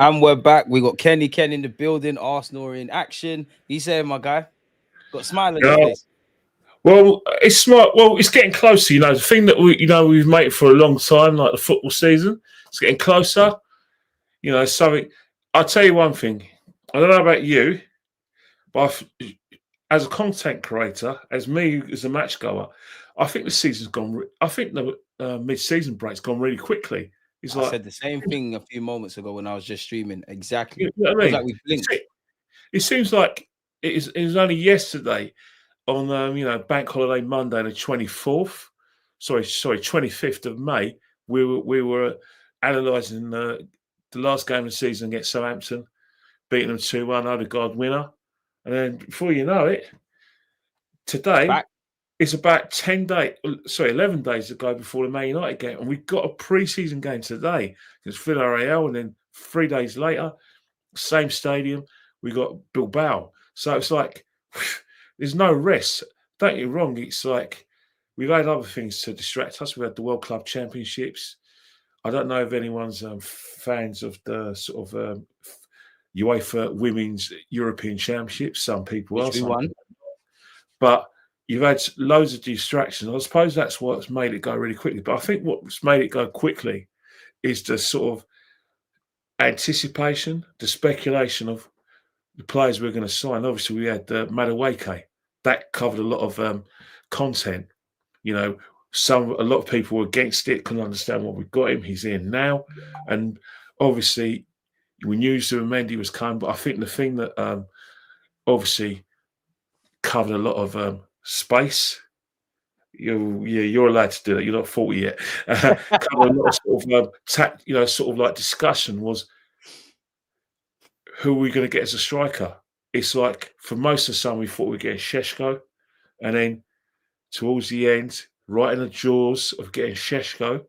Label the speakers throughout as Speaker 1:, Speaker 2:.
Speaker 1: And we're back. We got Kenny Ken in the building. Arsenal are in action. He's saying, my guy, got a smile on your
Speaker 2: Yeah.
Speaker 1: face.
Speaker 2: Well, it's smart. Well, it's getting closer. The thing that we've made for a long time, like the football season, it's getting closer. Something. I'll tell you one thing. I don't know about you, but as a content creator, as me as a match goer, I think the season's gone. I think the mid-season break's gone really quickly. It's
Speaker 1: I
Speaker 2: like,
Speaker 1: said the same thing a few moments ago when I was just streaming. Exactly.
Speaker 2: you know what I
Speaker 1: Feels
Speaker 2: mean?
Speaker 1: like we blinked.
Speaker 2: It seems like it was only yesterday on Bank Holiday Monday, the 24th. Sorry, 25th of May. We were analysing the last game of the season against Southampton, beating them 2-1, Odegaard winner, and then before you know it, today it's about 11 days ago before the Man United game, and we've got a pre-season game today against Villarreal, and then 3 days later, same stadium, we got Bilbao. So it's like there's no rest. Don't get me wrong. It's like we've had other things to distract us. We had the World Club Championships. I don't know if anyone's fans of the sort of UEFA Women's European Championships. Some people
Speaker 1: Which
Speaker 2: are.
Speaker 1: we won.
Speaker 2: But you've had loads of distractions. I suppose that's what's made it go really quickly. But I think what's made it go quickly is the sort of anticipation, the speculation of the players we're going to sign. Obviously, we had Madueke. That covered a lot of content. A lot of people were against it, couldn't understand what we got him. He's in now. And obviously, we knew Zubimendi was coming. But I think the thing that obviously covered a lot of space. You're allowed to do that. You're not 40 yet. Covered a lot of sort of discussion was who are we going to get as a striker. It's like for most of the summer we thought we'd get Šeško, and then towards the end, right in the jaws of getting Šeško,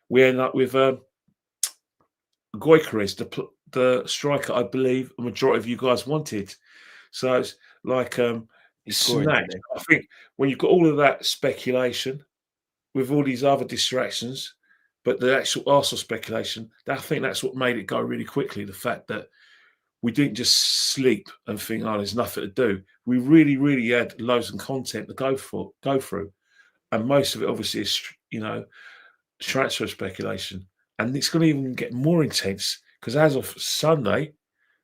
Speaker 2: we end up with Gyökeres, the striker I believe a majority of you guys wanted. So it's like snatched. I think when you've got all of that speculation with all these other distractions, but the actual Arsenal speculation, I think that's what made it go really quickly. The fact that we didn't just sleep and think, oh, there's nothing to do. We really, really had loads of content to go through. And most of it obviously is, transfer speculation. And it's going to even get more intense because as of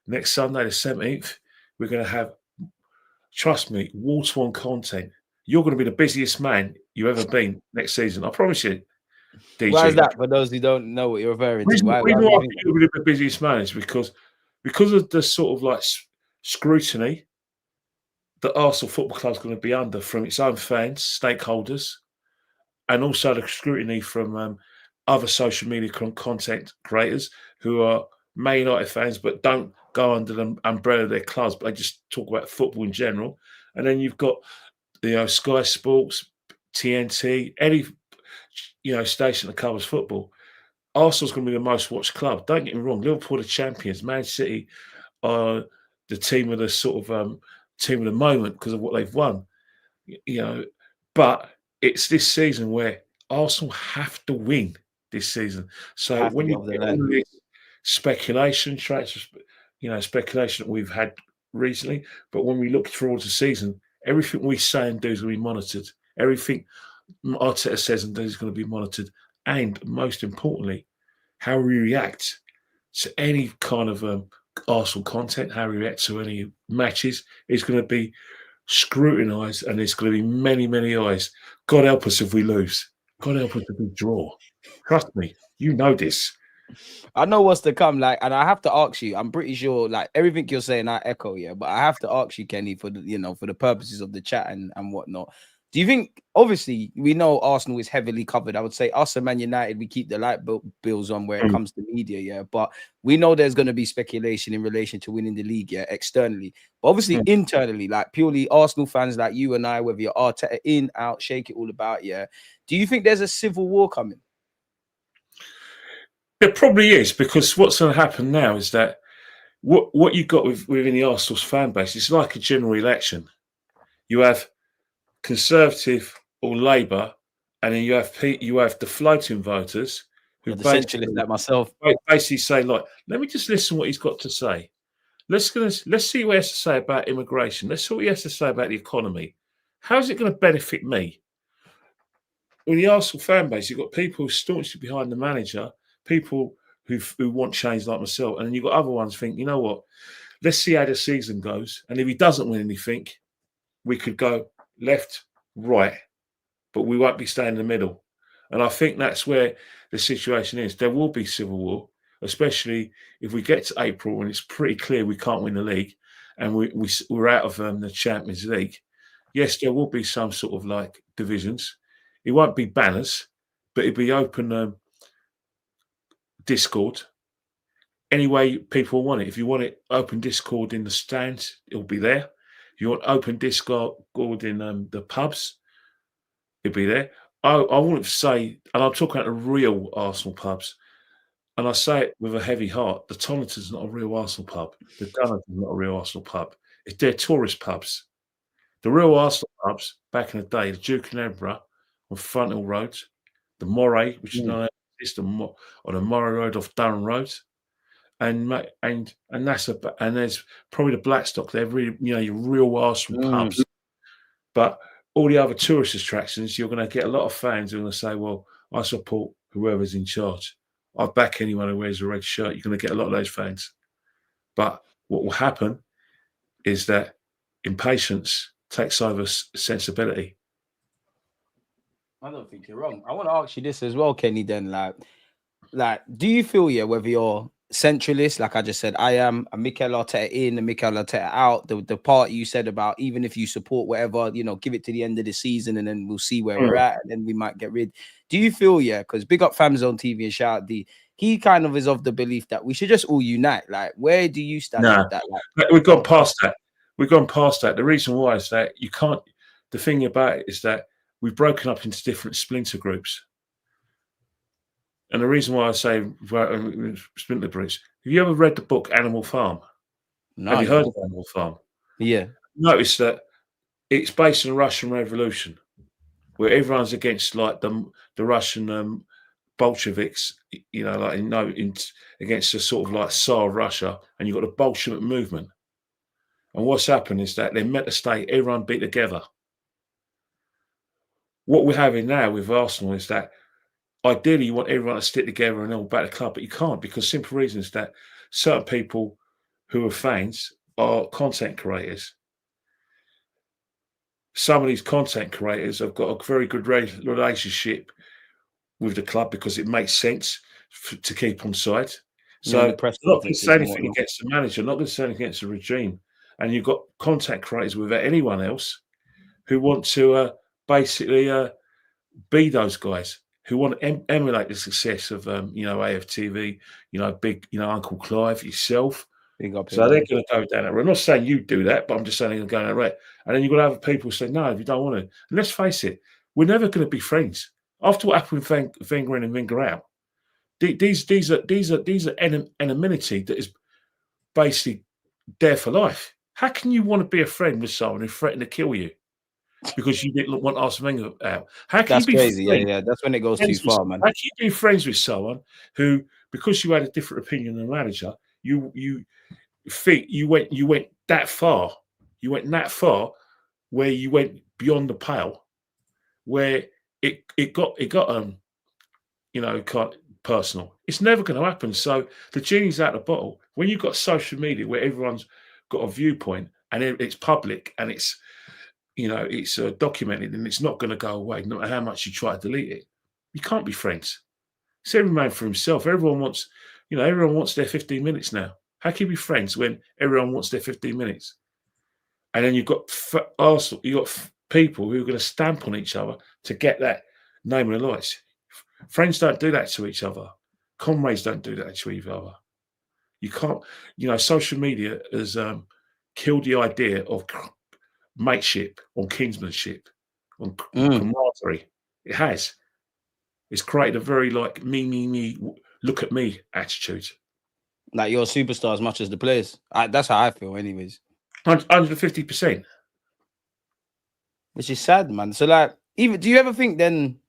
Speaker 2: next Sunday, the 17th, we're going to have, trust me, wall-to-wall content. You're going to be the busiest man you've ever been next season. I promise you.
Speaker 1: DG. Why is that? For those who don't know what you're referring to,
Speaker 2: why you're going to be the busiest man is because of the sort of scrutiny that Arsenal Football Club is going to be under from its own fans, stakeholders, and also the scrutiny from other social media content creators who are Man United fans but don't go under the umbrella of their clubs, but they just talk about football in general. And then you've got Sky Sports, TNT, any station that covers football. Arsenal's going to be the most watched club. Don't get me wrong. Liverpool are the champions. Man City are the team of the sort of team of the moment because of what they've won. But it's this season where Arsenal have to win this season. So when you get all this speculation, speculation that we've had recently, but when we look towards the season, everything we say and do is going to be monitored. Everything Arteta says and does is going to be monitored. And most importantly, how we react to any kind of Arsenal content, how we react to any matches is going to be scrutinised, and there's going to be many, many eyes. God help us if we lose. God help us if we draw. Trust me, you know this.
Speaker 1: I know what's to come, and I have to ask you. I'm pretty sure, everything you're saying, I echo, but I have to ask you, Kenny, for the purposes of the chat and whatnot. Do you think, obviously, we know Arsenal is heavily covered. I would say us and Man United, we keep the light bills on where it comes to media, but we know there's going to be speculation in relation to winning the league, externally. But obviously, internally, purely Arsenal fans like you and I, whether you're Arteta in, out, shake it all about, do you think there's a civil war coming?
Speaker 2: There probably is, because what's going to happen now is that what you've got within the Arsenal's fan base is like a general election. You have Conservative or Labour, and then you have the floating voters, who
Speaker 1: the centralist like myself.
Speaker 2: basically say, like, let me just listen to what he's got to say. Let's see what he has to say about immigration. Let's see what he has to say about the economy. How's it going to benefit me? With the Arsenal fan base, you've got people staunchly behind the manager, people who want change like myself, and then you've got other ones think, you know what? Let's see how the season goes, and if he doesn't win anything, we could go left, right, but we won't be staying in the middle. And I think that's where the situation is. There will be civil war, especially if we get to April and it's pretty clear we can't win the league and we're out of the Champions League. Yes, there will be some sort of like divisions. It won't be banners, but it'll be open Discord. Any way people want it. If you want it open Discord in the stands, it'll be there. If you want open Discord in the pubs, it'll be there. I wouldn't say, and I'm talking about the real Arsenal pubs, and I say it with a heavy heart, the Tonnington's not a real Arsenal pub. The Dunnington's not a real Arsenal pub. They're tourist pubs. The real Arsenal pubs, back in the day, the Duke and Edinburgh on Frontal Road, the Moray, which is not on the Moray Road off Durham Road. And there's probably the Blackstock. They're really, your real Arsenal pubs. But all the other tourist attractions, you're going to get a lot of fans who are going to say, well, I support whoever's in charge. I back anyone who wears a red shirt. You're going to get a lot of those fans. But what will happen is that impatience takes over sensibility.
Speaker 1: I don't think you're wrong. I want to ask you this as well, Kenny, then. Like, do you feel, whether you're centralist, like I just said, I am a Mikel Arteta in and Mikel Arteta out, the part you said about even if you support whatever, give it to the end of the season and then we'll see where we're at and then we might get rid. Do you feel, because big up Fams on TV and shout out D, he kind of is of the belief that we should just all unite. Like, where do you stand with that?
Speaker 2: Like, we've gone past that. The reason why is that you can't, the thing about it is that we've broken up into different splinter groups. And the reason why I say splinter groups, have you ever read the book Animal Farm?
Speaker 1: No.
Speaker 2: Have you heard of Animal Farm?
Speaker 1: Yeah.
Speaker 2: Notice that it's based on the Russian Revolution, where everyone's against like the Russian Bolsheviks, against the sort of like Tsar of Russia, and you've got the Bolshevik movement. And what's happened is that they're meant to stay, everyone be together. What we're having now with Arsenal is that ideally you want everyone to stick together and all back the club, but you can't, because simple reasons that certain people who are fans are content creators. Some of these content creators have got a very good relationship with the club because it makes sense to keep on side. So not going to say anything against the manager, not going to say anything against the regime. And you've got content creators without anyone else who want to basically be those guys who want to emulate the success of AFTV, big, Uncle Clive, yourself. So they're going to go down that road. I'm not saying you do that, but I'm just saying they're going to go down that road. And then you've got other people say, no, if you don't want to. And let's face it, we're never going to be friends. After what happened with Wenger in and Wenger out, these are anonymity that is basically there for life. How can you want to be a friend with someone who threatened to kill you because you didn't want Arsene Wenger out? How can
Speaker 1: That's
Speaker 2: you be
Speaker 1: crazy.
Speaker 2: Friends?
Speaker 1: Yeah. That's when it goes too far, man.
Speaker 2: How can you be friends with someone who, because you had a different opinion than the manager, you went that far. You went that far where you went beyond the pale, where it got personal. It's never going to happen. So the genie's out of the bottle. When you've got social media where everyone's got a viewpoint and it's public and it's documented and it's not going to go away, no matter how much you try to delete it, you can't be friends. It's every man for himself. Everyone wants their 15 minutes now. How can you be friends when everyone wants their 15 minutes? And then you've got Arsenal, you've got people who are going to stamp on each other to get that name and the lights. Friends don't do that to each other. Comrades don't do that to each other. You can't, social media has killed the idea of mateship or kinsmanship, on camaraderie. It has. It's created a very me, look at me attitude.
Speaker 1: Like you're a superstar as much as the players. That's how I feel, anyways.
Speaker 2: 150%.
Speaker 1: Which is sad, man. So, do you ever think then,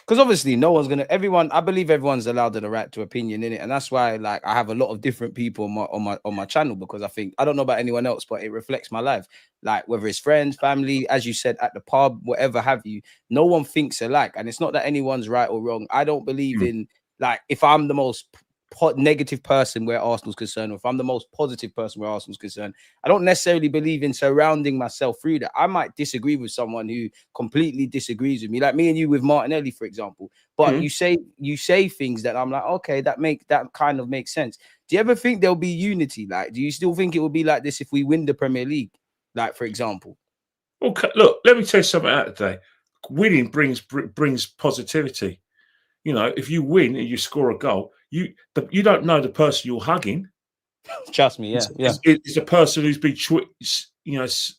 Speaker 1: Because obviously no one's gonna I believe everyone's allowed the right to opinion in it. And that's why like I have a lot of different people on my channel, because I think I don't know about anyone else, but it reflects my life. Like whether it's friends, family, as you said, at the pub, whatever have you, no one thinks alike. And it's not that anyone's right or wrong. I don't believe in like if I'm the most negative person where Arsenal's concerned, or if I'm the most positive person where Arsenal's concerned, I don't necessarily believe in surrounding myself through that. I might disagree with someone who completely disagrees with me, like me and you with Martinelli, for example. But you say things that I'm like, okay, that kind of makes sense. Do you ever think there'll be unity? Like, do you still think it will be like this if we win the Premier League? Like, for example.
Speaker 2: Okay, look, let me tell you something out today. Winning brings positivity. You know, if you win and you score a goal, you don't know the person you're hugging.
Speaker 1: Trust me,
Speaker 2: it's a person who's been tweeting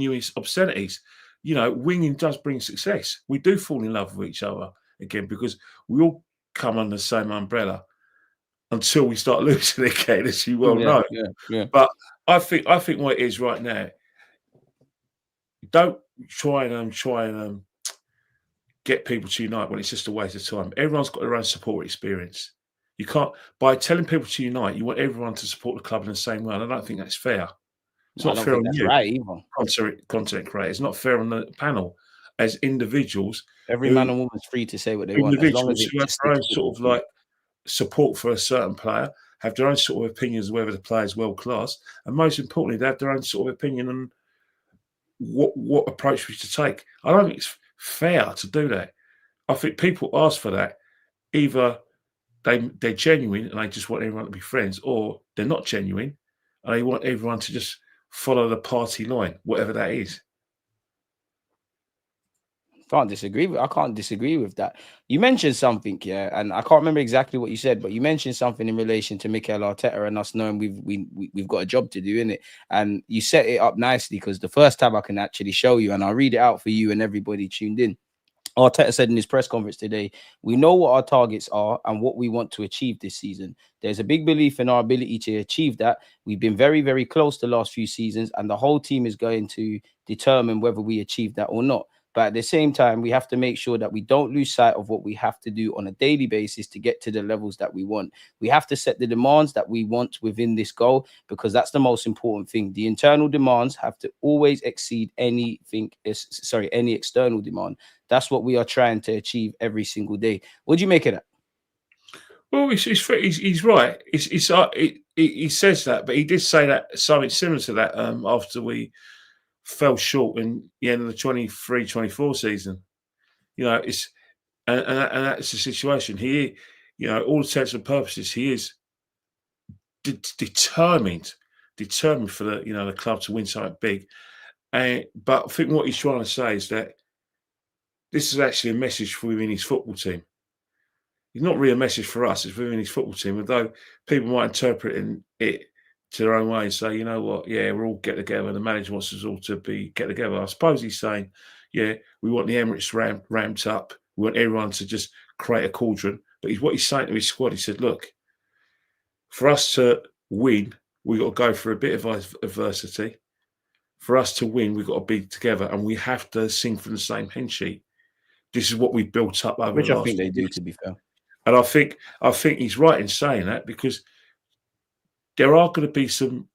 Speaker 2: you his obscenities. You know, winning does bring success. We do fall in love with each other again because we all come under the same umbrella until we start losing again, as you well know.
Speaker 1: Yeah.
Speaker 2: But I think what it is right now, don't try and get people to unite when it's just a waste of time. Everyone's got their own support experience. You can't, by telling people to unite, you want everyone to support the club in the same way. And I don't think that's fair. It's not fair on you,
Speaker 1: right either.
Speaker 2: Content creators. It's not fair on the panel as individuals.
Speaker 1: Every man and woman's free to say what they want, as long as
Speaker 2: individuals who have their own sort of like support for a certain player, have their own sort of opinions of whether the player is world class, and most importantly, they have their own sort of opinion on what approach we should take. I don't think it's fair to do that. I think people ask for that. Either they're genuine and they just want everyone to be friends, or they're not genuine and they want everyone to just follow the party line, whatever that is.
Speaker 1: I can't disagree with that. You mentioned something, and I can't remember exactly what you said, but you mentioned something in relation to Mikel Arteta and us knowing we've got a job to do in it, and you set it up nicely because the first time I can actually show you, and I'll read it out for you and everybody tuned in. Arteta said in his press conference today, "We know what our targets are and what we want to achieve this season. There's a big belief in our ability to achieve that. We've been very, very close the last few seasons, and the whole team is going to determine whether we achieve that or not. But at the same time, we have to make sure that we don't lose sight of what we have to do on a daily basis to get to the levels that we want. We have to set the demands that we want within this goal, because that's the most important thing. The internal demands have to always exceed any external demand. That's what we are trying to achieve every single day." What do you make of that?
Speaker 2: Well, he's right. He says that, but he did say that something similar to that after we fell short in the end of the 23-24 season. You know, and that's the situation. He, you know, all intents and purposes, he is determined for the club to win something big. But I think what he's trying to say is that this is actually a message for within his football team. It's not really a message for us, it's within his football team, although people might interpret it to their own way and say, you know what, yeah, we're all get together, the manager wants us all to get together. I suppose he's saying, yeah, we want the Emirates ramped up, we want everyone to just create a cauldron. But what he's saying to his squad, he said, look, for us to win, we've got to go through a bit of adversity. For us to win, we've got to be together and we have to sing from the same hymn sheet. This is what we've built up over
Speaker 1: Which
Speaker 2: the
Speaker 1: I
Speaker 2: last
Speaker 1: think they
Speaker 2: few
Speaker 1: do,
Speaker 2: years.
Speaker 1: to be fair.
Speaker 2: And I think he's right in saying that, because there are going to be some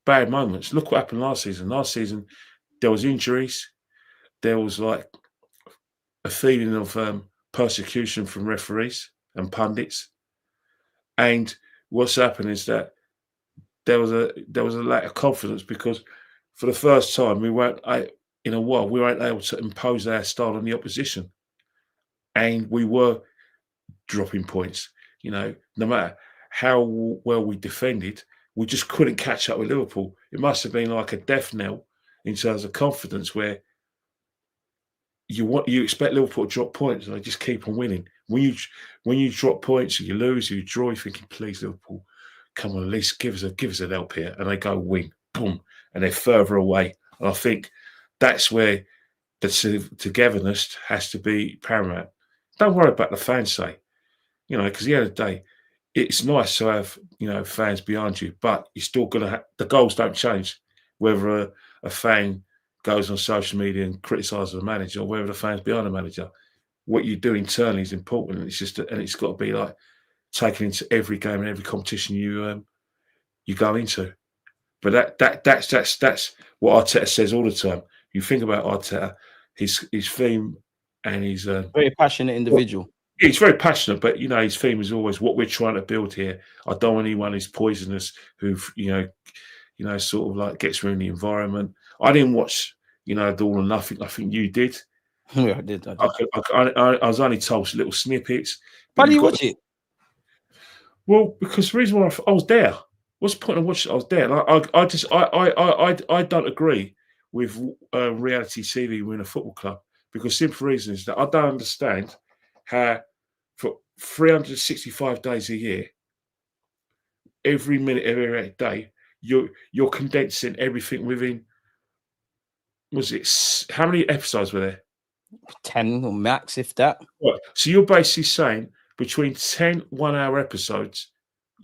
Speaker 2: bad moments. Look what happened last season. Last season, there was injuries. There was like a feeling of persecution from referees and pundits. And what's happened is that there was a lack of confidence, because for the first time we weren't able to impose our style on the opposition, and we were dropping points. You know, no matter how well we defended, we just couldn't catch up with Liverpool. It must have been like a death knell in terms of confidence, where you expect Liverpool to drop points and they just keep on winning. When you drop points, you lose, you draw, you're thinking, please Liverpool, come on, at least give us an help here. And they go win, boom, and they're further away. And I think that's where the togetherness has to be paramount. Don't worry about the fans say, you know, because at the end of the day, it's nice to have, you know, fans behind you, but you're still going to the goals don't change whether a fan goes on social media and criticises the manager or whether the fans behind the manager. what you do internally is important. It's just, and it's got to be like taken into every game and every competition you go into. But that's what Arteta says all the time. You think about Arteta, his theme and his
Speaker 1: Very passionate individual.
Speaker 2: he's very passionate, but his theme is always what we're trying to build here. I don't want anyone who's poisonous, who sort of like gets rid of the environment. I didn't watch the All or Nothing. I think you did.
Speaker 1: Yeah, I did.
Speaker 2: I was only told little snippets.
Speaker 1: Why do you watch it?
Speaker 2: Well, because the reason why I was there. What's the point of watching? I was there. I don't agree with reality TV within a football club, because simple reason is that I don't understand how for 365 days a year, every minute of every day, you're condensing everything within. Was it how many episodes were there?
Speaker 1: 10 or max, if that.
Speaker 2: Right. So you're basically saying between 10 1-hour episodes,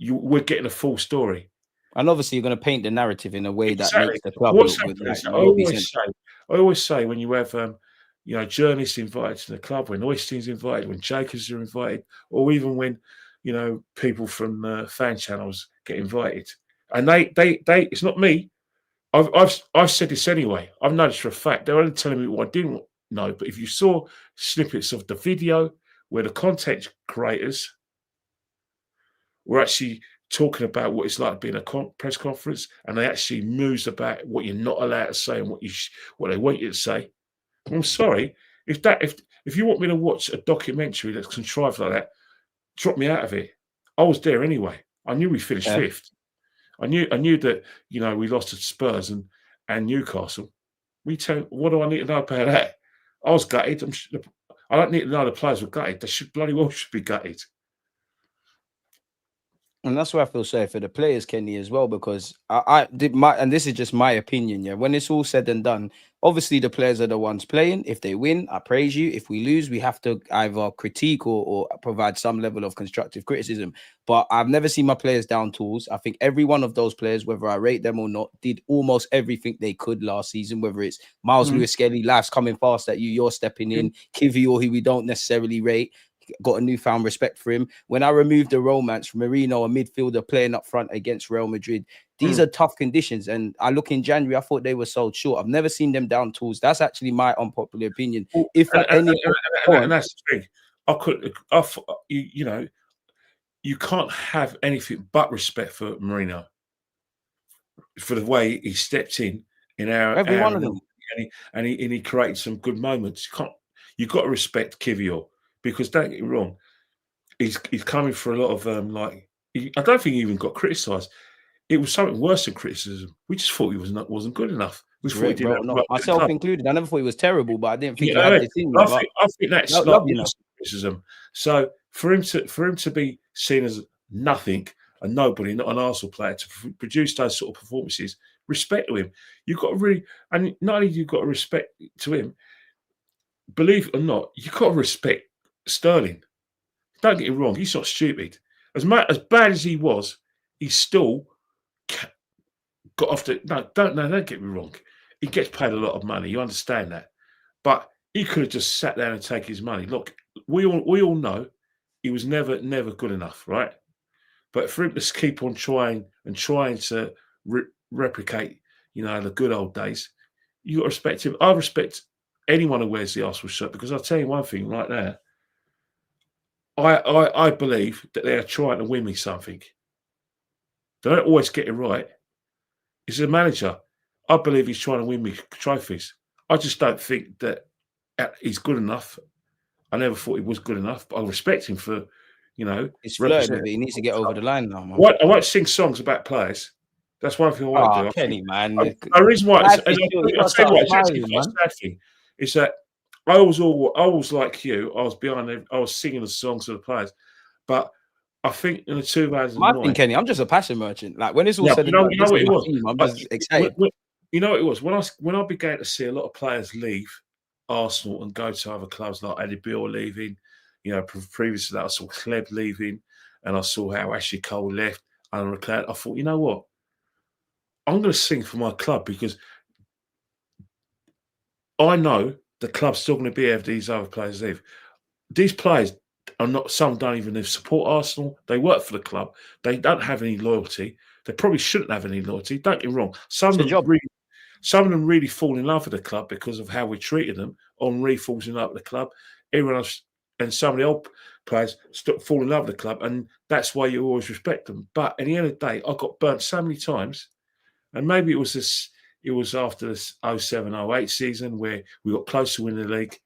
Speaker 2: we're getting a full story.
Speaker 1: And obviously, you're going to paint the narrative in a way that makes the club
Speaker 2: What's
Speaker 1: look good.
Speaker 2: I always say when you have journalists invited to the club, when Oystein's invited, when Jacobs are invited, or even when people from fan channels get invited, and they it's not me. I've said this anyway. I've noticed for a fact they're only telling me what I didn't know. But if you saw snippets of the video where the content creators were actually talking about what it's like being a press conference, and they actually mused about what you're not allowed to say and what they want you to say. I'm sorry, if you want me to watch a documentary that's contrived like that, drop me out of it. I was there anyway. I knew we finished fifth. I knew that we lost to Spurs and Newcastle. What do I need to know about that? I was gutted. I don't need to know the players were gutted. They should bloody well be gutted.
Speaker 1: And that's why I feel sorry for the players, Kenny, as well, because I did and this is just my opinion. Yeah, when it's all said and done, obviously the players are the ones playing. If they win, I praise you. If we lose, we have to either critique or provide some level of constructive criticism. But I've never seen my players down tools. I think every one of those players, whether I rate them or not, did almost everything they could last season. Whether it's Miles Lewis-Skelly, life's coming fast at you, you're stepping in, Kivior, who we don't necessarily rate. Got a newfound respect for him. When I removed the romance from Marino, a midfielder playing up front against Real Madrid, these are tough conditions. And I look in January, I thought they were sold short. I've never seen them down tools. That's actually my unpopular opinion.
Speaker 2: And that's the thing. You can't have anything but respect for Marino for the way he stepped in
Speaker 1: every one of them,
Speaker 2: and he created some good moments. You've got to respect Kivior. Because don't get me wrong, he's coming for a lot of I don't think he even got criticised. It was something worse than criticism. We just thought he wasn't good enough. We thought he didn't
Speaker 1: myself included. I never thought he was terrible, but I didn't think he
Speaker 2: had
Speaker 1: this in.
Speaker 2: I think that's criticism. So for him to be seen as nothing, a nobody, not an Arsenal player, to produce those sort of performances, respect to him. You've got to really, and not only you've got to respect to him, believe it or not, you've got to respect Sterling. Don't get me wrong, he's not stupid. As bad as he was, he still got off the. Don't get me wrong. He gets paid a lot of money. You understand that, but he could have just sat down and taken his money. Look, we all know he was never good enough, right? But for him to keep on trying to replicate, the good old days, you got to respect him. I respect anyone who wears the Arsenal shirt, because I'll tell you one thing right now. I believe that they are trying to win me something. They don't always get it right. He's a manager. I believe he's trying to win me trophies. I just don't think that he's good enough. I never thought he was good enough, but I respect him for,
Speaker 1: he's flirting with it. He needs to get over the line now, man.
Speaker 2: I won't sing songs about players. That's one thing I won't do.
Speaker 1: Kenny, man.
Speaker 2: The reason why I'll tell you what, it's a sad thing. Is that I was like you. I was singing the songs of the players, but I think in the 2009.
Speaker 1: I think, Kenny, I'm just a passion merchant. Like when it's all said and
Speaker 2: done,
Speaker 1: what it was. I'm just excited.
Speaker 2: You know what it was when I began to see a lot of players leave Arsenal and go to other clubs, like Eddie Beale leaving. Previously that I saw Kleb leaving, and I saw how Ashley Cole left. And I thought, you know what? I'm going to sing for my club, because I know the club's still going to be there if these other players leave. these players are not. Some don't even support Arsenal. They work for the club. They don't have any loyalty. They probably shouldn't have any loyalty. Don't get me wrong.
Speaker 1: It's a job.
Speaker 2: Some of them really fall in love with the club because of how we treated them. Henri falls in love with the club. Everyone else and some of the old players fall in love with the club, and that's why you always respect them. But at the end of the day, I got burnt so many times, and maybe it was this. It was after this 07-08 season where we got close to winning the league,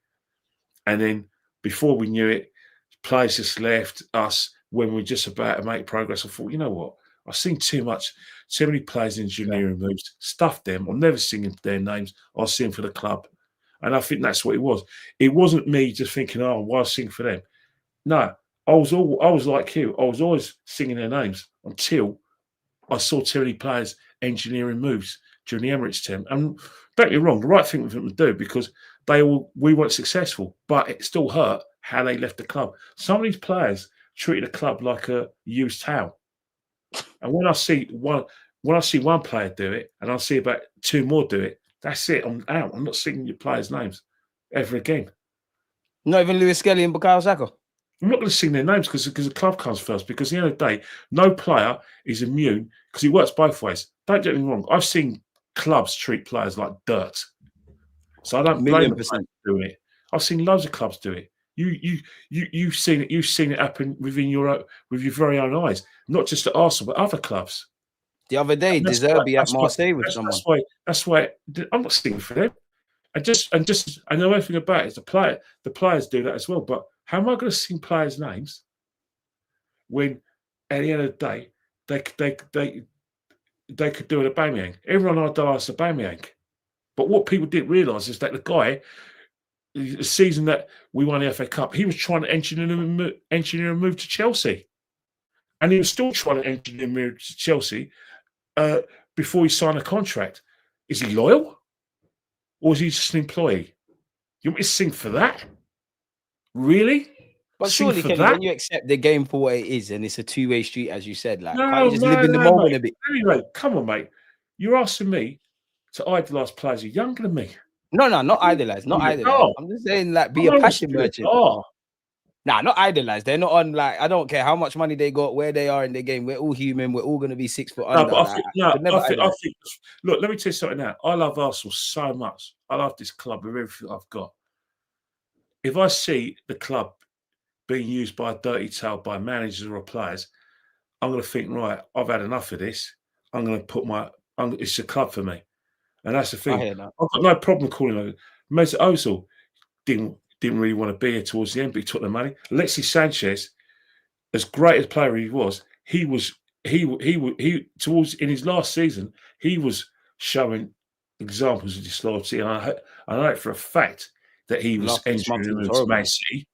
Speaker 2: and then before we knew it, players just left us when we were just about to make progress. I thought, you know what? I've seen too many players engineering moves, stuff them. I'm never singing their names. I'll sing for the club. And I think that's what it was. It wasn't me just thinking, oh, why sing for them? No, I was like you. I was always singing their names until I saw too many players engineering moves during the Emirates team. And don't get me wrong, the right thing for them to do because we weren't successful, but it still hurt how they left the club. Some of these players treated the club like a used towel. And when I see one player do it, and I see about two more do it, that's it. I'm out. I'm not singing your players' names ever again.
Speaker 1: Not even Lewis Skelly and Bukayo Saka.
Speaker 2: I'm not going to sing their names because the club comes first. Because at the end of the day, no player is immune because it works both ways. Don't get me wrong. I've seen clubs treat players like dirt, so I don't blame them for doing it. I've seen loads of clubs do it. You've seen it. You've seen it happen with your very own eyes, not just at Arsenal but other clubs.
Speaker 1: The other day, De Zerbi at Marseille with someone.
Speaker 2: That's why I'm not singing for them. I know everything about it. The players do that as well. But how am I going to sing players' names when, at the end of the day, they could do an Aubameyang? Everyone idolises Aubameyang, but what people didn't realise is that the guy, the season that we won the FA Cup, he was trying to engineer a move to Chelsea, and he was still trying to engineer a move to Chelsea before he signed a contract. Is he loyal? Or is he just an employee? You want me to sing for that? Really?
Speaker 1: But surely, Kenny, when you accept the game for what it is and it's a two-way street, as you said, like, can't you just live in the moment a bit?
Speaker 2: Anyway, come on, mate. You're asking me to idolise players who are younger than me.
Speaker 1: No, not idolise. Not idolise. I'm just saying, like, be a passion merchant. Nah, not idolise. They're not on, like, I don't care how much money they got, where they are in the game. We're all human. We're all going to be 6 foot under.
Speaker 2: I think, look, let me tell you something now. I love Arsenal so much. I love this club with everything I've got. If I see the club being used by a dirty tail by managers or players, I'm going to think, right, I've had enough of this. I'm going to put it's a club for me. And that's the thing. I've got no problem calling it. Mesut Ozil didn't really want to be here towards the end, but he took the money. Alexis Sanchez, as great a player he was towards in his last season, he was showing examples of disloyalty. And I know it for a fact that he was entering into Man City.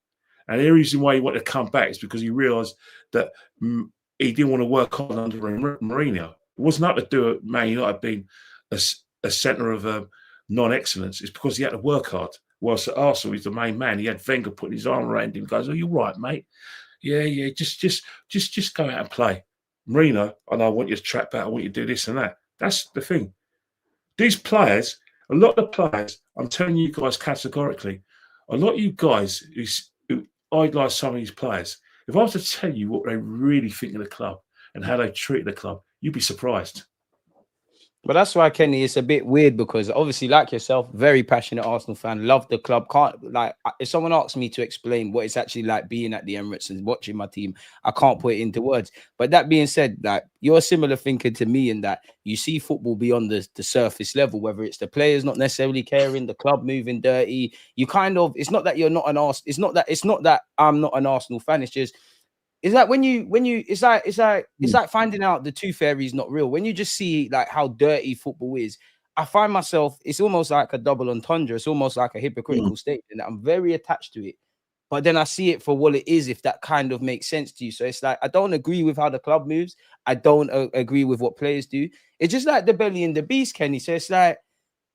Speaker 2: And the reason why he wanted to come back is because he realised that he didn't want to work on under Mourinho. It wasn't nothing to do with Man United being a centre of non-excellence. It's because he had to work hard. Whilst at Arsenal, he's the main man. He had Wenger putting his arm around him. He goes, "Oh, you're right, mate. Yeah. Just go out and play." Mourinho, I know, I want you to track back. I want you to do this and that. That's the thing. These players, a lot of players, I'm telling you guys categorically, a lot of you guys who idolise some of these players, if I was to tell you what they really think of the club and how they treat the club, you'd be surprised.
Speaker 1: But that's why, Kenny, it's a bit weird because obviously, like yourself, very passionate Arsenal fan, love the club. Can't, like, if someone asks me to explain what it's actually like being at the Emirates and watching my team, I can't put it into words. But that being said, like, you're a similar thinker to me in that you see football beyond the surface level, whether it's the players not necessarily caring, the club moving dirty. You kind of, it's not that you're not an Arsenal, it's not that I'm not an Arsenal fan. It's just, it's like when you it's like finding out the tooth fairy is not real. When you just see like how dirty football is, I find myself, it's almost like a double entendre. It's almost like a hypocritical statement. I'm very attached to it, but then I see it for what it is, if that kind of makes sense to you. So it's like, I don't agree with how the club moves. I don't agree with what players do. It's just like the belly and the beast, Kenny. So it's like,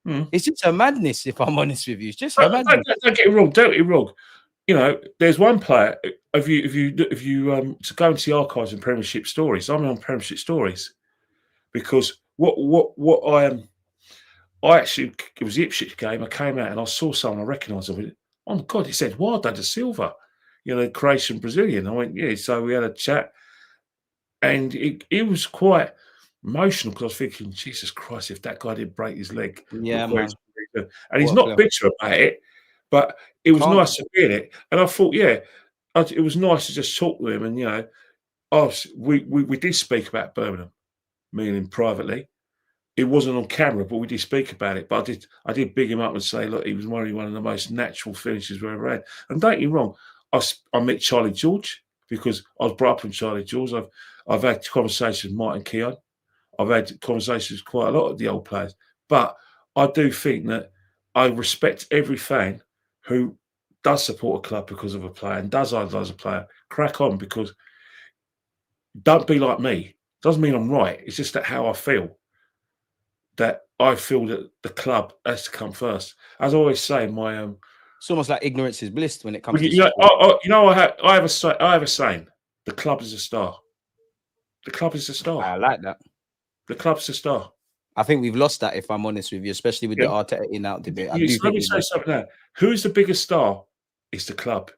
Speaker 1: it's just a madness, if I'm honest with you. It's just a madness.
Speaker 2: Don't get it wrong. Don't get it wrong. You know, there's one player. If you to go into the archives and Premiership stories, I'm on Premiership stories because what I actually, it was the Ipswich game. I came out and I saw someone I recognised. Oh my God, it said Wilder da Silva. Croatian Brazilian. I went, yeah. So we had a chat, and it was quite emotional because I was thinking, Jesus Christ, if that guy didn't break his leg,
Speaker 1: Yeah,
Speaker 2: look where he's
Speaker 1: man.
Speaker 2: going. And he's
Speaker 1: What a
Speaker 2: not
Speaker 1: player.
Speaker 2: bitter about it, but it was
Speaker 1: Calm.
Speaker 2: nice to hear it. And I thought, yeah, it was nice to just talk to him. And we did speak about Birmingham, me and him privately. It wasn't on camera, but we did speak about it. But I did big him up and say, look, he was one of the most natural finishes we've ever had. And don't get me wrong, I met Charlie George because I was brought up with Charlie George. I've had conversations with Martin Keown. I've had conversations with quite a lot of the old players. But I do think that I respect every fan who does support a club because of a player and does idolise a player. Crack on, because don't be like me. Doesn't mean I'm right. It's just that how I feel. That I feel that the club has to come first. As I always say,
Speaker 1: It's almost like ignorance is bliss when it comes
Speaker 2: well,
Speaker 1: to support.
Speaker 2: I have a saying: the club is a star. The club is a star.
Speaker 1: I like that.
Speaker 2: The club's a star.
Speaker 1: I think we've lost that, if I'm honest with you, especially with the Arteta in-out debate. I do
Speaker 2: Let
Speaker 1: think
Speaker 2: me say something now. Who's the biggest star? It's the club.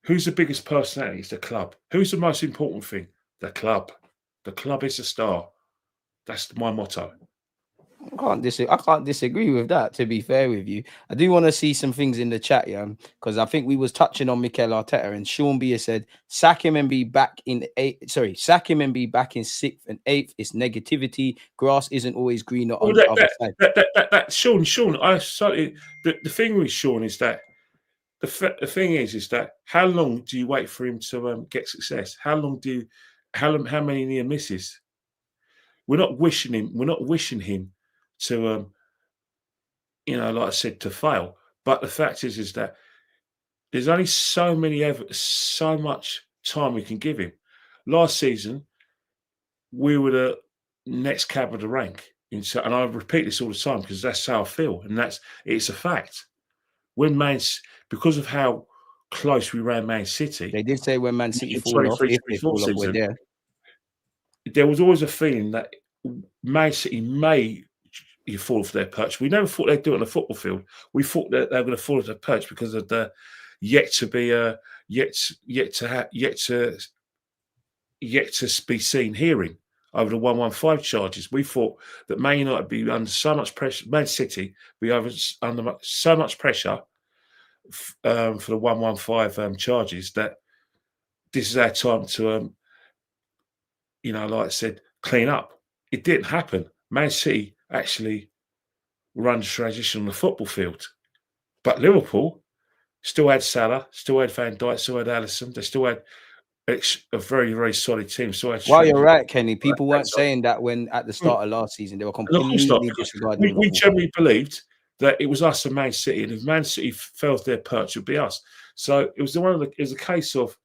Speaker 2: Who's the biggest personality? It's the club. Who's the most important thing? The club. The club is a star. That's my motto.
Speaker 1: I can't disagree with that, to be fair with you. I do want to see some things in the chat, yeah, because I think we was touching on Mikel Arteta, and Sean B said, sack him and be back in sack him and be back in 6th and 8th. It's negativity. Grass isn't always greener on the other side.
Speaker 2: Sean, the thing with Sean is that the thing is that how long do you wait for him to get success? How many near misses? We're not wishing him to like I said, to fail. But the fact is that there's only so much time we can give him. Last season, we were the next cab of the rank. And I repeat this all the time because that's how I feel, and it's a fact. Because of how close we ran Man City,
Speaker 1: They did say when Man City
Speaker 2: in
Speaker 1: fall off, if they
Speaker 2: 23-24
Speaker 1: fall off, we're
Speaker 2: season,
Speaker 1: there.
Speaker 2: was always a feeling that Man City may fall off their perch. We never thought they'd do it on the football field. We thought that they were going to fall off their perch because of the yet to be seen hearing over the 115 charges. We thought that Man United would be under so much pressure. Man City be under so much pressure for the 115 charges that this is our time to, like I said, clean up. It didn't happen. Man City actually were under transition on the football field, but Liverpool still had Salah, still had Van Dijk, still had Alisson. They still had a very, very solid team.
Speaker 1: Well, you're right, Kenny. People weren't saying that when at the start of last season. They were completely disregarding.
Speaker 2: We generally believed that it was us and Man City, and if Man City fell off their perch, it would be us. So it was a case of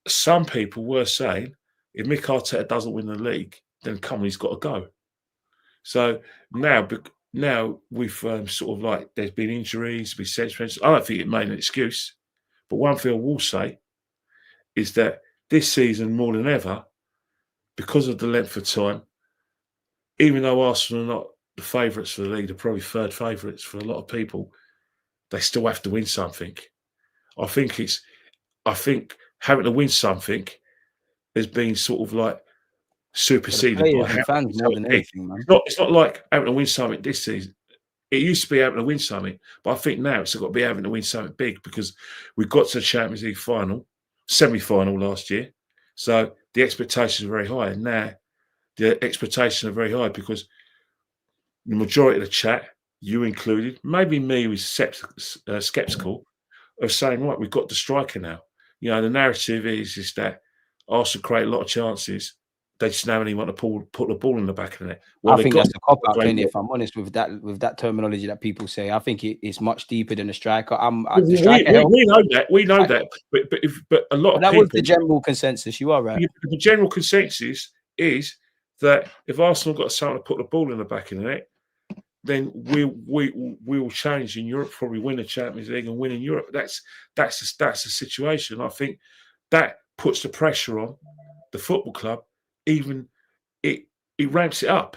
Speaker 2: some people were saying, if Mikel Arteta doesn't win the league, then he's got to go. So now we've sort of like there's been injuries, I don't think it made an excuse, but one thing I will say is that this season more than ever, because of the length of time, even though Arsenal are not the favourites for the league, they're probably third favourites for a lot of people, they still have to win something. I think having to win something has been sort of like superseded by
Speaker 1: fans more than anything, man.
Speaker 2: It's not like having to win something this season. It used to be having to win something, but I think now it's got to be having to win something big because we got to the Champions League semi-final last year. So the expectations are very high. And now the expectations are very high because the majority of the chat, you included, maybe me was sceptical of saying, right, we've got the striker now. The narrative is that Arsenal create a lot of chances. They just now only want to put the ball in the back of the net.
Speaker 1: Well, I think that's a cop-out, Kenny, if I'm honest with that terminology that people say. I think it's much deeper than a striker.
Speaker 2: We know that. But a lot of people...
Speaker 1: was the general consensus. You are right.
Speaker 2: The general consensus is that if Arsenal got someone to put the ball in the back of the net, then we will challenge in Europe, probably win the Champions League and win in Europe. That's the situation. I think that puts the pressure on the football club. Even it ramps it up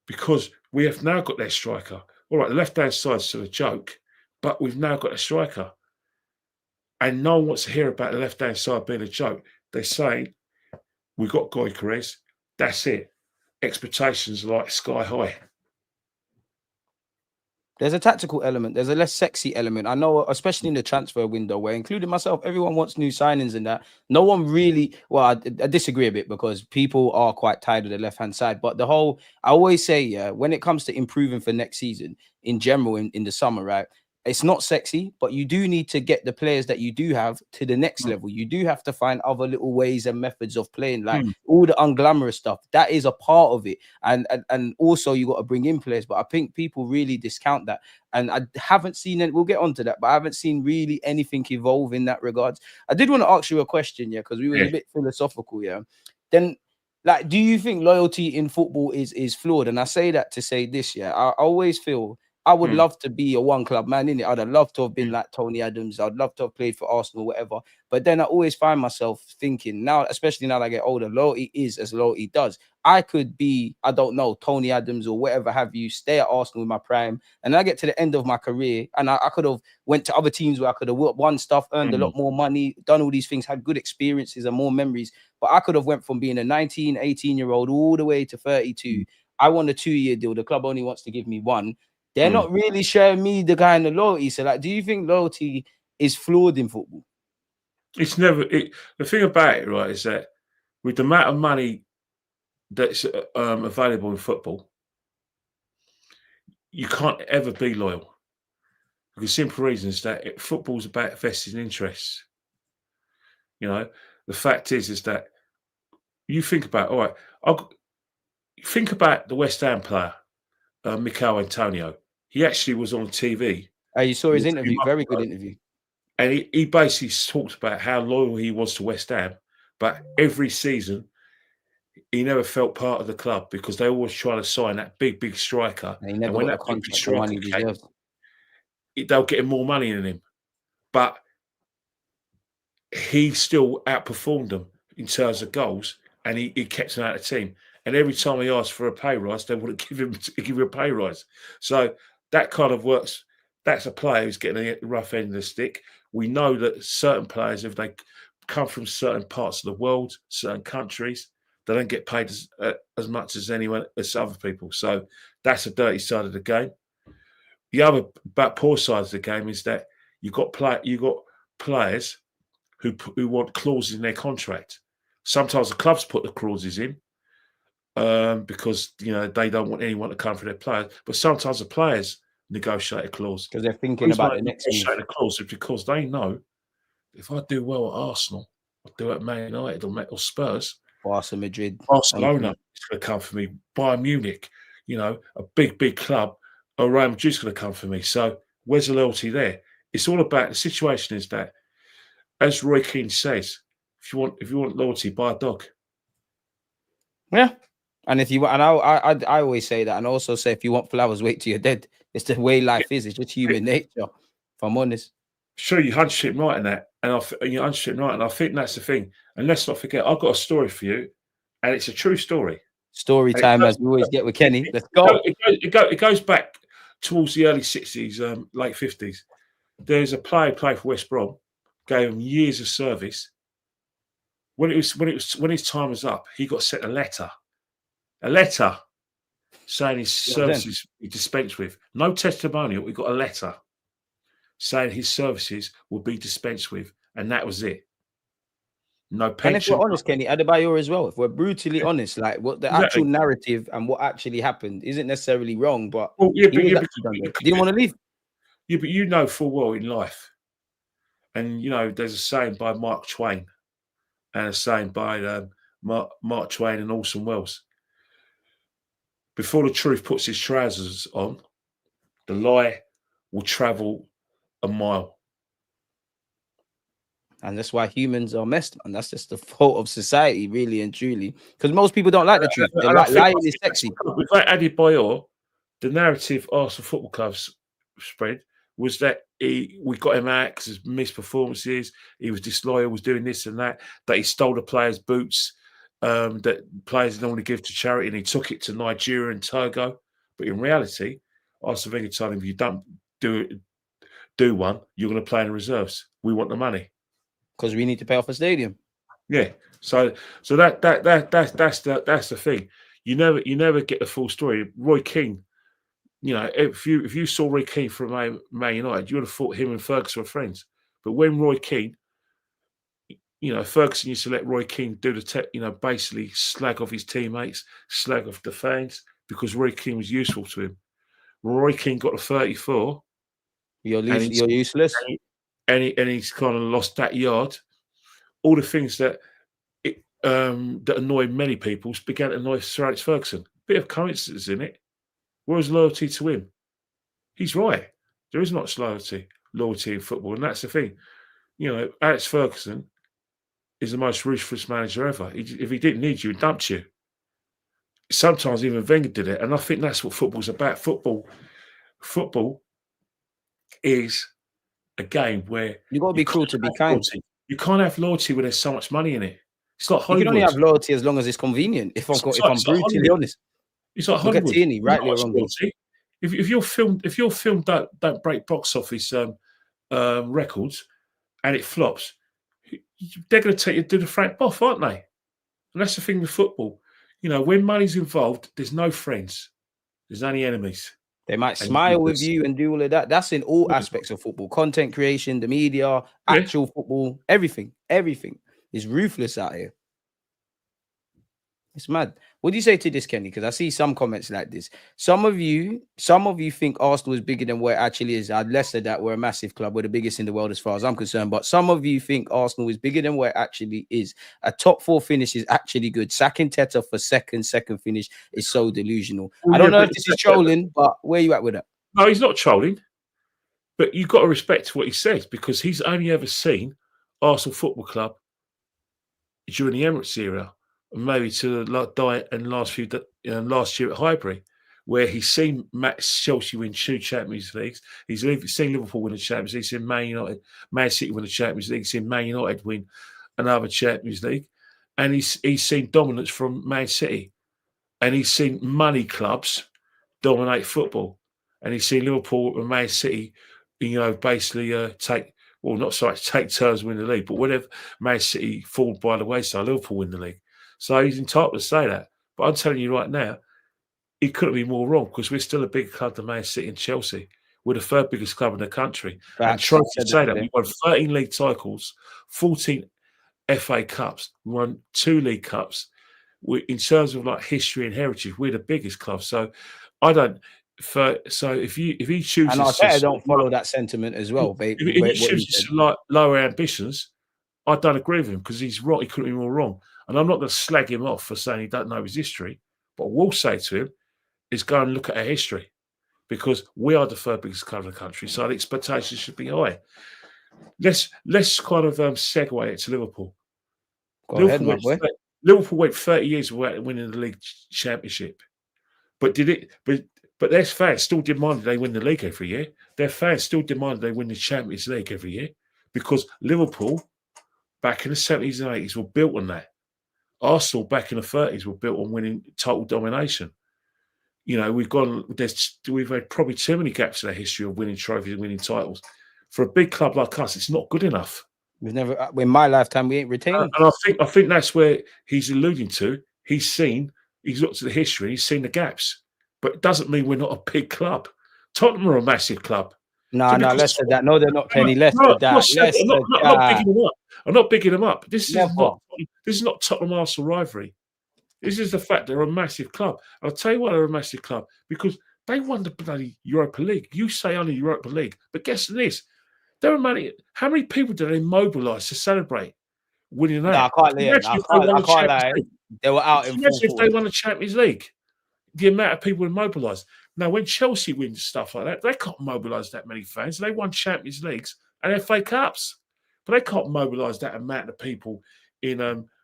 Speaker 2: because we have now got their striker. All right, the left-hand side's still a joke, but we've now got a striker. And no one wants to hear about the left-hand side being a joke. They say, we got Gyökeres, that's it. Expectations are like sky high.
Speaker 1: There's a tactical element. There's a less sexy element. I know, especially in the transfer window, where including myself, everyone wants new signings and that. No one really. Well, I disagree a bit because people are quite tired of the left-hand side. But the whole, I always say, yeah, when it comes to improving for next season in general, in the summer, right? It's not sexy, but you do need to get the players that you do have to the next level. You do have to find other little ways and methods of playing, like all the unglamorous stuff. That is a part of it, and also you got to bring in players. But I think people really discount that, and I haven't seen it. We'll get onto that, but I haven't seen really anything evolve in that regards. I did want to ask you a question, yeah, because we were a bit philosophical, yeah. Then, like, do you think loyalty in football is flawed? And I say that to say this, yeah. I always feel I would love to be a one club man, innit? I'd love to have been like Tony Adams. I'd love to have played for Arsenal, whatever. But then I always find myself thinking now, especially now that I get older, loyalty is as loyalty does. I could be, I don't know, Tony Adams or whatever have you, stay at Arsenal in my prime. And I get to the end of my career and I could have went to other teams where I could have won stuff, earned a lot more money, done all these things, had good experiences and more memories. But I could have went from being a 19, 18-year-old all the way to 32. I want a 2-year deal. The club only wants to give me one. They're not really showing me the kind of loyalty. So, like, do you think loyalty is flawed in football?
Speaker 2: It's never. The thing about it, right, is that with the amount of money that's available in football, you can't ever be loyal. For the simple reason is that football's about vested interests. You know, the fact is that you think about, all right, think about the West Ham player, Mikel Antonio. He actually was on TV.
Speaker 1: You saw his interview, very good interview.
Speaker 2: And he basically talked about how loyal he was to West Ham, but every season he never felt part of the club because they always try to sign that big striker.
Speaker 1: And when that big striker came,
Speaker 2: they'll get him more money than him. But he still outperformed them in terms of goals, and he kept him out of the team. And every time he asked for a pay rise, they wouldn't give him a pay rise. So that kind of works. That's a player who's getting the rough end of the stick. We know that certain players, if they come from certain parts of the world, certain countries, they don't get paid as much as anyone as other people. So that's a dirty side of the game. The other poor side of the game is that you've got players who want clauses in their contract. Sometimes the clubs put the clauses in because they don't want anyone to come for their players. But sometimes the players negotiate a clause
Speaker 1: because they're thinking about the next
Speaker 2: negotiate a clause because they know if I do well at Arsenal, I'll do at Man United or Spurs,
Speaker 1: Madrid,
Speaker 2: Barcelona is going to come for me. Bayern Munich, a big club, or Real Madrid's going to come for me. So where's the loyalty there? It's all about the situation. Is that, as Roy Keane says, if you want loyalty, buy a dog.
Speaker 1: Yeah, and if you want, and I always say that, and also say if you want flowers, wait till you're dead. It's the way life is. It's just human nature. If I'm honest.
Speaker 2: Sure, you 100% right in that, and you're 100% right, and I think that's the thing. And let's not forget, I've got a story for you, and it's a true story.
Speaker 1: Story time, as we always get with Kenny. Let's go.
Speaker 2: It goes back towards the early 60s, late 50s. There's a player who played for West Brom, gave him years of service. When his time was up, he got sent a letter saying his services be dispensed with. No testimonial. We got a letter saying his services would be dispensed with, and that was it. No pension.
Speaker 1: And if we're honest, Kenny, Adebayor as well. If we're brutally honest, like what the actual narrative and what actually happened isn't necessarily wrong, but he didn't want to leave.
Speaker 2: Yeah, but you know full well in life, and there's a saying by Mark Twain, and a saying by Mark Twain and Orson Welles. Before the truth puts its trousers on, the lie will travel a mile. And
Speaker 1: that's why humans are messed, and that's just the fault of society, really and truly. Because most people don't like the truth. They like lying is sexy.
Speaker 2: With that Adebayor, the narrative Arsenal Football Club's spread was that we got him out because of missed performances, he was disloyal, was doing this and that he stole the players' boots, that players normally give to charity, and he took it to Nigeria and Togo. But in reality, Arsene Wenger told him, if you don't do one, you're going to play in the reserves. We want the money.
Speaker 1: Because we need to pay off a stadium.
Speaker 2: Yeah. So that's the thing. You never get the full story. Roy Keane, you know, if you saw Roy Keane from Man United, you would have thought him and Ferguson were friends. But when Roy Keane, you know, Ferguson used to let Roy Keane do basically slag off his teammates, slag off the fans, because Roy Keane was useful to him. Roy Keane got to 34.
Speaker 1: You're useless.
Speaker 2: And he's kind of lost that yard. All the things that annoyed many people began to annoy Sir Alex Ferguson. Bit of coincidence in it. Where's loyalty to him? He's right. There is not loyalty in football, and that's the thing. You know, Alex Ferguson is the most ruthless manager ever. If he didn't need you, he'd dump you. Sometimes even Wenger did it, and I think that's what football's about. Football is a game where
Speaker 1: you got to be cruel to be kind.
Speaker 2: Loyalty. You can't have loyalty when there's so much money in it. It's like Hollywood.
Speaker 1: You can only have loyalty as long as it's convenient. If I'm brutally honest,
Speaker 2: it's like
Speaker 1: look
Speaker 2: Hollywood.
Speaker 1: At Tierney, rightly or wrongly.
Speaker 2: If your film don't break box office records and it flops, they're going to take you to the Frank Boff, aren't they? And that's the thing with football. You know, when money's involved, there's no friends. There's only enemies.
Speaker 1: They might smile with you and do all of that. That's in all aspects of football. Content creation, the media, actual football, everything. Everything is ruthless out here. It's mad. What do you say to this, Kenny? Because I see some comments like this. Some of you think Arsenal is bigger than what it actually is. I'd less said that we're a massive club. We're the biggest in the world as far as I'm concerned. But some of you think Arsenal is bigger than what it actually is. A top 4 finish is actually good. Sacking Teta for second finish is so delusional. I don't know if this is trolling, but where are you at with that?
Speaker 2: No, he's not trolling. But you've got to respect what he says, because he's only ever seen Arsenal Football Club during the Emirates era. Maybe to the diet and last year at Highbury, where he's seen Chelsea win 2 Champions Leagues. He's seen Liverpool win the Champions League. He's seen Man City win the Champions League. He's seen Man United win another Champions League, and he's seen dominance from Man City, and he's seen money clubs dominate football, and he's seen Liverpool and Man City, you know, basically take turns win the league, but whenever Man City fall by the wayside, Liverpool win the league. So he's entitled to say that. But I'm telling you right now, he couldn't be more wrong, because we're still a bigger club than Man City and Chelsea. We're the 3rd biggest club in the country. And trying to say that, we won 13 league titles, 14 FA Cups, we won 2 League Cups. In terms of like history and heritage, we're the biggest club. So I don't. So if he chooses,
Speaker 1: and Arteta don't follow that sentiment as well.
Speaker 2: If he chooses like lower ambitions, I don't agree with him, because he's right. He couldn't be more wrong. And I'm not going to slag him off for saying he don't know his history. But what I will say to him is go and look at our history, because we are the 3rd biggest club in the country. So the expectations should be high. Let's kind of segue it to Liverpool. Liverpool went 30 years without winning the league championship. But But their fans still demanded they win the league every year. Their fans still demanded they win the Champions League every year, because Liverpool back in the 70s and 80s were built on that. Arsenal back in the 30s were built on winning total domination. You know, we've had probably too many gaps in our history of winning trophies and winning titles. For a big club like us, it's not good enough.
Speaker 1: We've never, in my lifetime, we ain't retained.
Speaker 2: And I think that's where he's alluding to. He's looked at the history, he's seen the gaps. But it doesn't mean we're not a big club. Tottenham are a massive club.
Speaker 1: No, less than that. No, they're not, Kenny. Less than that.
Speaker 2: I'm not bigging them up. This is not Tottenham Arsenal rivalry. This is the fact they're a massive club. I'll tell you why they're a massive club, because they won the bloody Europa League. You say only Europa League, but guess this: how many people did they mobilise to celebrate winning that?
Speaker 1: No, I can't lie. They were out in full force.
Speaker 2: Imagine if they won the Champions League. The amount of people mobilised. Now, when Chelsea wins stuff like that, they can't mobilise that many fans. They won Champions Leagues and FA Cups, but they can't mobilise that amount of people in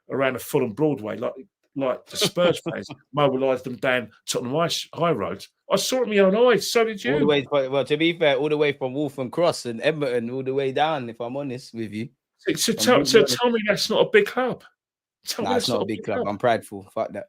Speaker 2: around the Fulham Broadway like the Spurs fans mobilised them down Tottenham High Road. I saw it with my own eyes. So did you.
Speaker 1: All the way, well, to be fair, all the way from Wolverhampton Cross and Edmonton, all the way down. If I'm honest with you,
Speaker 2: so tell me that's not a big club.
Speaker 1: It's not a big club. I'm prideful. Fuck that.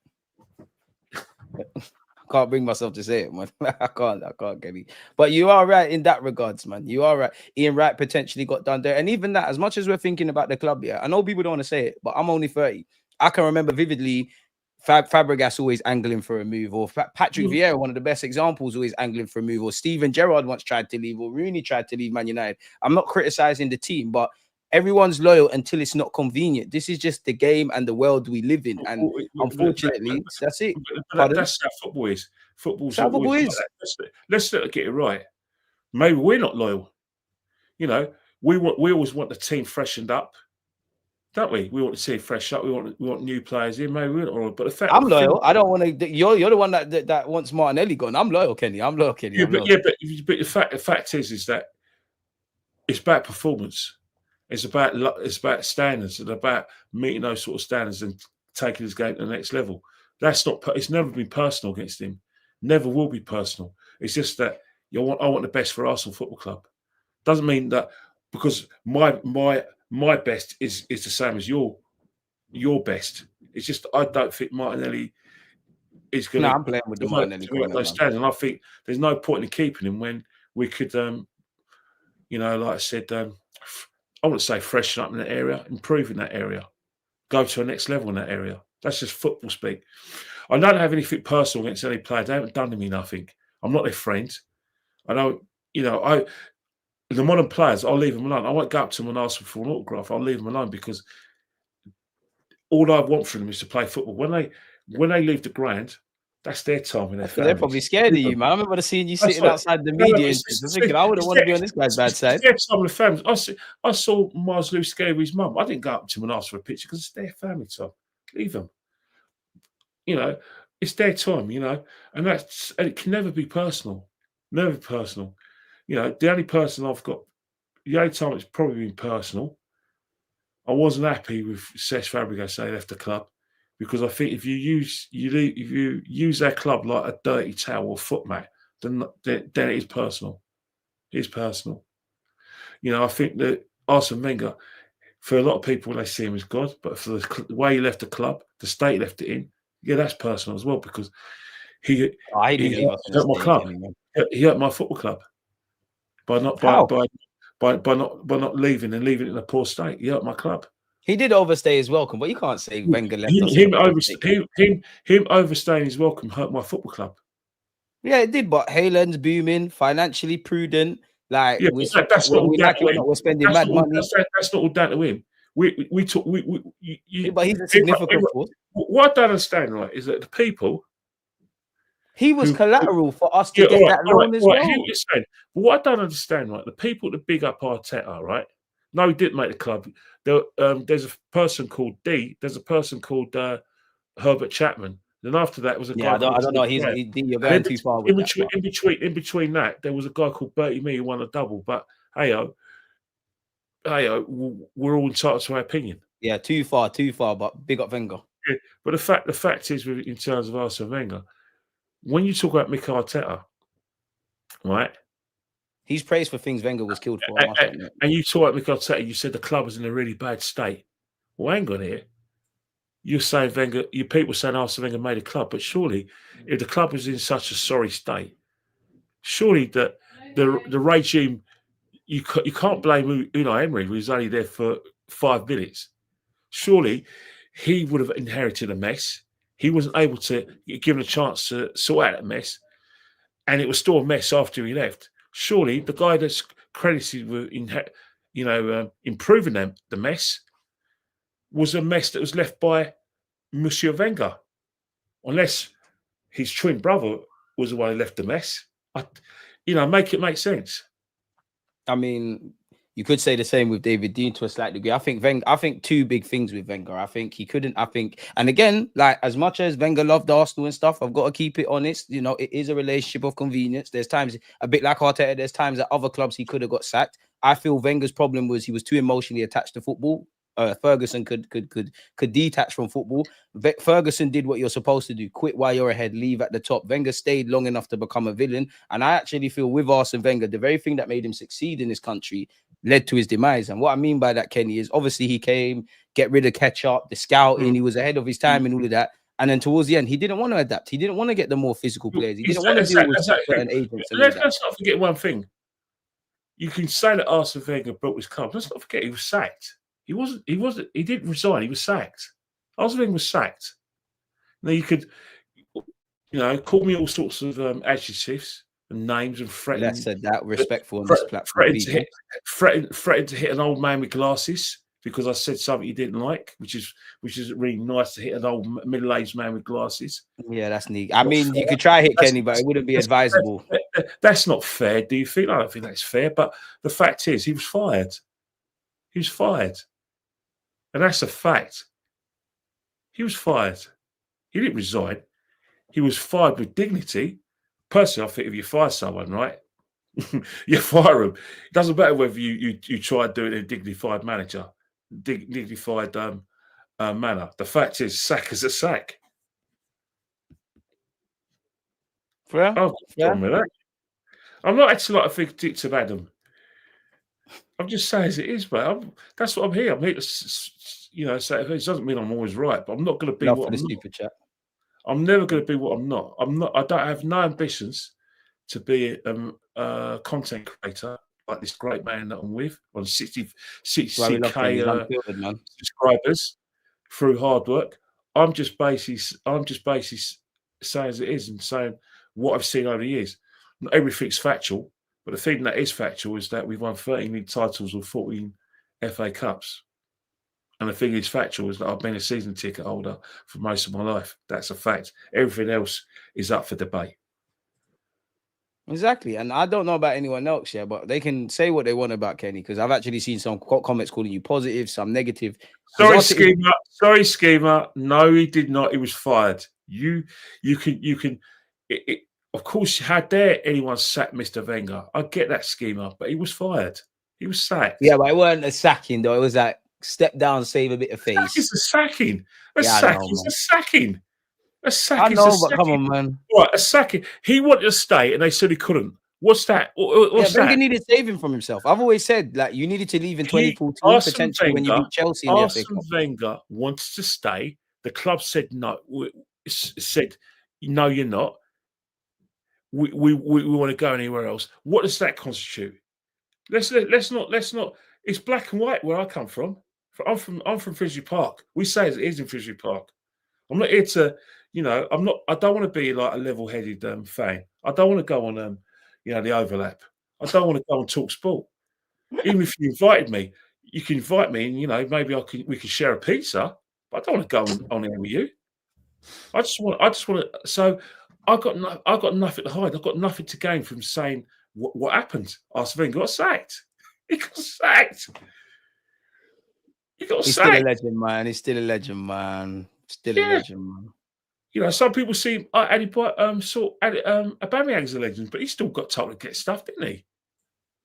Speaker 1: can't bring myself to say it, man. I can't get it. But you are right in that regards, man. You are right. Ian Wright potentially got done there. And even that, as much as we're thinking about the club, yeah, I know people don't want to say it, but I'm only 30. I can remember vividly Fabregas always angling for a move, or Patrick Vieira, one of the best examples, always angling for a move, or Steven Gerrard once tried to leave, or Rooney tried to leave Man United. I'm not criticizing the team, but everyone's loyal until it's not convenient. This is just the game and the world we live in. And unfortunately, that's it.
Speaker 2: That's how football is. Football's always like that. Let's get it right. Maybe we're not loyal. You know, we always want the team freshened up, don't we? We want to see it fresh up. We want new players in. Maybe we're not loyal. But the fact
Speaker 1: I'm loyal. I don't want to. You're the one that wants Martinelli gone. I'm loyal, Kenny. I'm loyal, Kenny.
Speaker 2: But the fact is that it's about performance. It's about standards and about meeting those sort of standards and taking his game to the next level. It's never been personal against him. Never will be personal. It's just that I want the best for Arsenal Football Club. Doesn't mean that because my best is the same as your best. It's just I don't think Martinelli is going to.
Speaker 1: I'm playing with the Martinelli
Speaker 2: those standards, and I think there's no point in keeping him when we could, like I said, I want to say freshen up in that area, improve in that area, go to a next level in that area. That's just football speak. I don't have anything personal against any player. They haven't done to me nothing. I'm not their friend. I don't, the modern players, I'll leave them alone. I won't go up to them and ask them for an autograph. I'll leave them alone because all I want from them is to play football. When they leave the ground, that's their time and their families.
Speaker 1: They're probably scared of you, man. I remember seeing you sitting outside the media thinking, I wouldn't want to be on this guy's bad side.
Speaker 2: It's their time with the families. I saw Miles Lewis scared with his mum. I didn't go up to him and ask for a picture because it's their family time. Leave them. It's their time, and it can never be personal. Never personal. The only person I've got, the only time it's probably been personal, I wasn't happy with Cesc Fabregas saying he left the club. Because I think if you use their club like a dirty towel or foot mat, then it is personal. It's personal. I think that Arsene Wenger, for a lot of people, they see him as God, but for the way he left the club, the state he left it in, yeah, that's personal as well because he hurt my club. He hurt my football club by not leaving and leaving it in a poor state. He hurt my club.
Speaker 1: He did overstay his welcome, but you can't say Wenger left us.
Speaker 2: Him overstaying his welcome hurt my football club.
Speaker 1: Yeah, it did, but Haaland's booming, financially prudent. Like,
Speaker 2: yeah, that's not all down to him.
Speaker 1: We're spending mad money.
Speaker 2: That's not all down to him.
Speaker 1: But he's a significant force.
Speaker 2: What I don't understand, right, is that the people.
Speaker 1: He was collateral for us to get that loan as well.
Speaker 2: I hear what you're saying. But what I don't understand, right, the people that big up Arteta, right? No, he didn't make the club. There's a person called D. There's a person called Herbert Chapman. Then after that was a guy.
Speaker 1: I don't know. You're going too far with that.
Speaker 2: In between that, there was a guy called Bertie Mee who won a double. But we're all entitled to our opinion.
Speaker 1: Yeah, too far. But big up Wenger.
Speaker 2: Yeah, but the fact is, in terms of Arsene Wenger, when you talk about Mikel Arteta, right?
Speaker 1: He's praised for things Wenger was killed for.
Speaker 2: And you talk about Mikel Arteta, you said the club was in a really bad state. Well, hang on here. You're saying Wenger, your people saying Arsene Wenger made a club, but surely if the club was in such a sorry state, surely the regime, you can't blame Unai Emery, who was only there for 5 minutes. Surely he would have inherited a mess. He wasn't able to get given a chance to sort out that mess, and it was still a mess after he left. Surely the guy that's credited with improving the mess was a mess that was left by Monsieur Wenger, unless his twin brother was the one who left the mess. Make it make sense.
Speaker 1: I mean, you could say the same with David Dean to a slight degree. I think two big things with Wenger. And again, like as much as Wenger loved Arsenal and stuff, I've got to keep it honest. It is a relationship of convenience. There's times, a bit like Arteta, there's times at other clubs he could have got sacked. I feel Wenger's problem was he was too emotionally attached to football. Ferguson could detach from football. Ferguson did what you're supposed to do: quit while you're ahead, leave at the top. Wenger stayed long enough to become a villain, and I actually feel with Arsene Wenger, the very thing that made him succeed in this country led to his demise. And what I mean by that, Kenny, is obviously he came, get rid of Ketchup, the scouting, he was ahead of his time and all of that. And then towards the end, he didn't want to adapt. He didn't want to get the more physical players. He didn't want to deal with certain agents.
Speaker 2: Let's not forget one thing. You can say that Arsene Wenger built his club. Let's not forget he was sacked. He didn't resign. He was sacked. Arsene Wenger was sacked. Now you could, call me all sorts of adjectives and names and threaten.
Speaker 1: Let's say that respectful on this platform.
Speaker 2: Threaten to hit an old man with glasses because I said something you didn't like, which is really nice to hit an old middle-aged man with glasses.
Speaker 1: Yeah, that's neat. I mean, you could try hit Kenny, but it wouldn't be advisable.
Speaker 2: That's not fair. Do you think? I don't think that's fair. But the fact is, he was fired. He was fired, and that's a fact. He was fired. He didn't resign. He was fired with dignity. Personally, I think if you fire someone, right, you fire them. It doesn't matter whether you try to do it in a dignified manner. The fact is, sack is a sack.
Speaker 1: Fair?
Speaker 2: I'm not actually like a big dick to Adam. I'm just saying as it is, mate. That's what I'm here. I'm here to, say it doesn't mean I'm always right, but I'm not going to be what I'm not.
Speaker 1: Chat.
Speaker 2: I'm never going to be what I'm not. I don't have no ambitions to be a content creator like this great man that I'm with on 60k subscribers through hard work. I'm just basically saying as it is and saying what I've seen over the years. Not everything's factual, but the thing that is factual is that we've won 13 league titles or 14 FA Cups. And the thing is factual is that I've been a season ticket holder for most of my life. That's a fact. Everything else is up for debate.
Speaker 1: Exactly. And I don't know about anyone else, but they can say what they want about Kenny because I've actually seen some comments calling you positive, some negative.
Speaker 2: Sorry, Schema. No, he did not. He was fired. You can. Of course, how dare anyone sack Mr. Wenger? I get that, Schema, but he was fired. He was sacked.
Speaker 1: Yeah, but it weren't a sacking, though. It was like step down, save a bit of face.
Speaker 2: It's a sacking. A sacking. A sacking.
Speaker 1: I know, but come on, man.
Speaker 2: Right, a sacking. He wanted to stay, and they said he couldn't. What's that?
Speaker 1: Wenger needed saving from himself. I've always said you needed to leave in 2014 potentially when you beat Chelsea in the FA Cup.
Speaker 2: Wenger wanted to stay. The club said no. Said no, you're not. We want to go anywhere else. What does that constitute? Let's not. It's black and white where I come from. I'm from Finsbury Park. We say it is in Finsbury Park. I'm not here to, I don't want to be like a level-headed fan. I don't want to go on, the overlap. I don't want to go and talk sport. Even if you invited me, you can invite me, and maybe we can share a pizza. But I don't want to go on here with you. I just want to. So I got nothing to hide. I've got nothing to gain from saying what happened. Arsene Wenger got sacked. He got sacked.
Speaker 1: He's still a legend, man. He's still a legend, man. Still a legend, man.
Speaker 2: Some people see Aubameyang's a legend, but he still got told to get stuff, didn't he?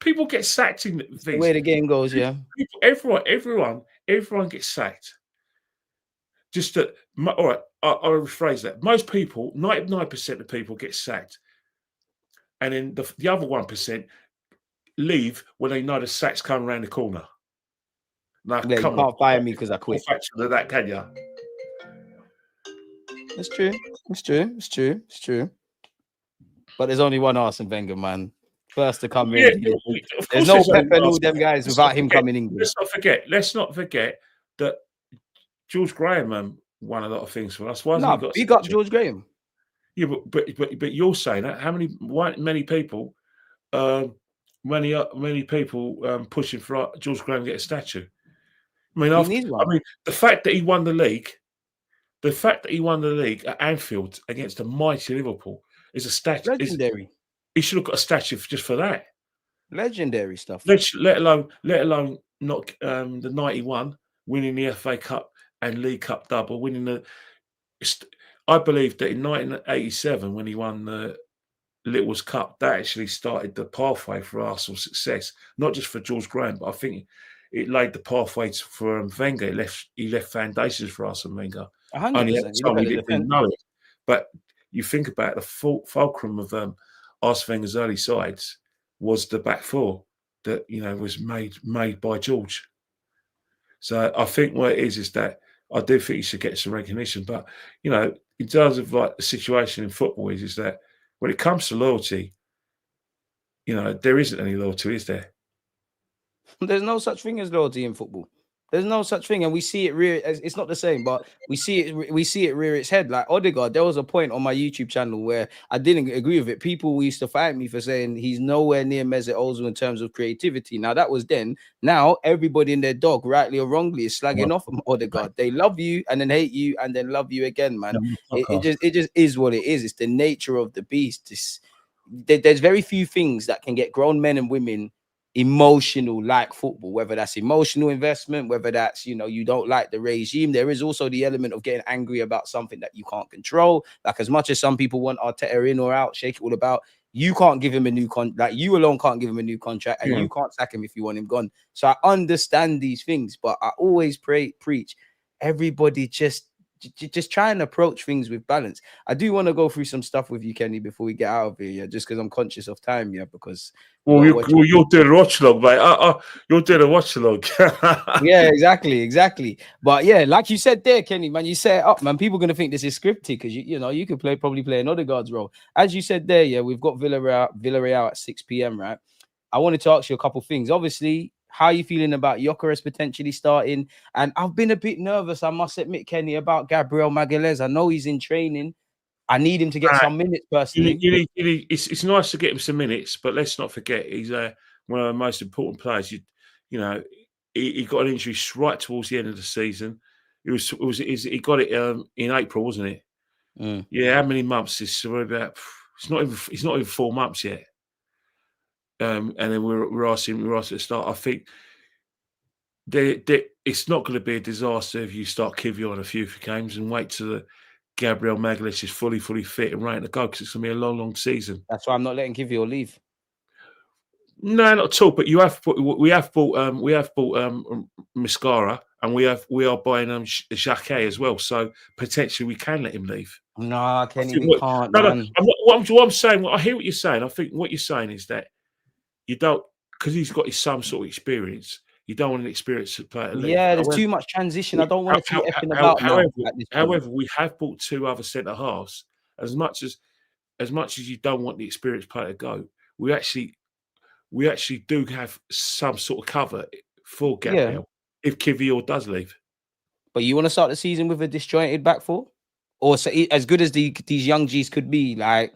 Speaker 2: People get sacked in things.
Speaker 1: The way the game goes, yeah.
Speaker 2: Everyone gets sacked. Just that. All right, I'll rephrase that. Most people, 99% of people get sacked, and then the other 1% leave when they know the sack's coming around the corner. Now,
Speaker 1: you can't fire me because I quit.
Speaker 2: Of that, can you?
Speaker 1: It's true. But there's only one Arsene Wenger, man. First to come in. There's no Pep and all them guys without him coming in.
Speaker 2: Let's not forget that George Graham won a lot of things for us.
Speaker 1: He got George Graham.
Speaker 2: Yeah, but you're saying that many people pushing for George Graham to get a statue. I mean, the fact that he won the league at Anfield against a mighty Liverpool is a statue.
Speaker 1: Legendary.
Speaker 2: He should have got a statue just for that.
Speaker 1: Legendary stuff.
Speaker 2: Let alone not the 91 winning the FA Cup and League Cup double, I believe that in 1987 when he won the Little's Cup, that actually started the pathway for Arsenal's success. Not just for George Graham, but I think it laid the pathway for Wenger. He left foundations for Arsene Wenger.
Speaker 1: 100%.
Speaker 2: Only at the time we didn't know it. But you think about the fulcrum of Arsene Wenger's early sides was the back four that was made by George. So I think what it is that I do think he should get some recognition. But in terms of like the situation in football is that when it comes to loyalty, there isn't any loyalty, is there?
Speaker 1: There's no such thing as loyalty in football. There's no such thing, and we see it rear. It's not the same, but we see it. We see it rear its head. Like Odegaard, there was a point on my YouTube channel where I didn't agree with it. People used to fight me for saying he's nowhere near Mesut Ozil in terms of creativity. Now that was then. Now everybody and their dog, rightly or wrongly, is slagging off Odegaard. They love you and then hate you and then love you again, man. It just is what it is. It's the nature of the beast. There's very few things that can get grown men and women emotional like football, whether that's emotional investment, whether that's you don't like the regime. There is also the element of getting angry about something that you can't control. Like, as much as some people want Arteta in or out, shake it all about, you can't give him a new contract. Like, you alone can't give him a new contract, and you can't sack him if you want him gone. So I understand these things, but I always preach everybody just try and approach things with balance. I do want to go through some stuff with you, Kenny, before we get out of here, yeah, just because I'm conscious of time, yeah, because
Speaker 2: you're doing a watch log, mate. You're doing a watch log.
Speaker 1: Yeah, exactly. But yeah, like you said there, Kenny, man, you set it up, man. People are gonna think this is scripted because you could probably play an Odegaard's role. As you said there, yeah, we've got Villarreal at 6 p.m, right? I wanted to ask you a couple things. Obviously, how are you feeling about Gyökeres potentially starting? And I've been a bit nervous, I must admit, Kenny, about Gabriel Magalhaes. I know he's in training. I need him to get some minutes personally.
Speaker 2: It's nice to get him some minutes, but let's not forget he's one of the most important players. He got an injury right towards the end of the season. He got it in April, wasn't it? Yeah, how many months? It's about. It's not even 4 months yet. And then we're asking to start. I think it's not going to be a disaster if you start Kivior on a few games and wait till Gabriel Magalhaes is fully fit and ready to go, because it's going to be a long season.
Speaker 1: That's why I'm not letting Kivior leave.
Speaker 2: No, not at all. But we have bought Mascara, and we are buying Xhaka as well. So potentially we can let him leave.
Speaker 1: No, Kenny, we can't. Man.
Speaker 2: What I'm saying, I hear what you're saying. I think what you're saying is that you don't, because he's got some sort of experience. You don't want an experienced player to leave.
Speaker 1: Yeah, there's too much transition. I don't want to see effing about.
Speaker 2: However, we have bought 2 other centre halves. As much as you don't want the experienced player to go, we actually do have some sort of cover for Gabriel if Kivior does leave.
Speaker 1: But you want to start the season with a disjointed back four, or so, as good as these young G's could be, like,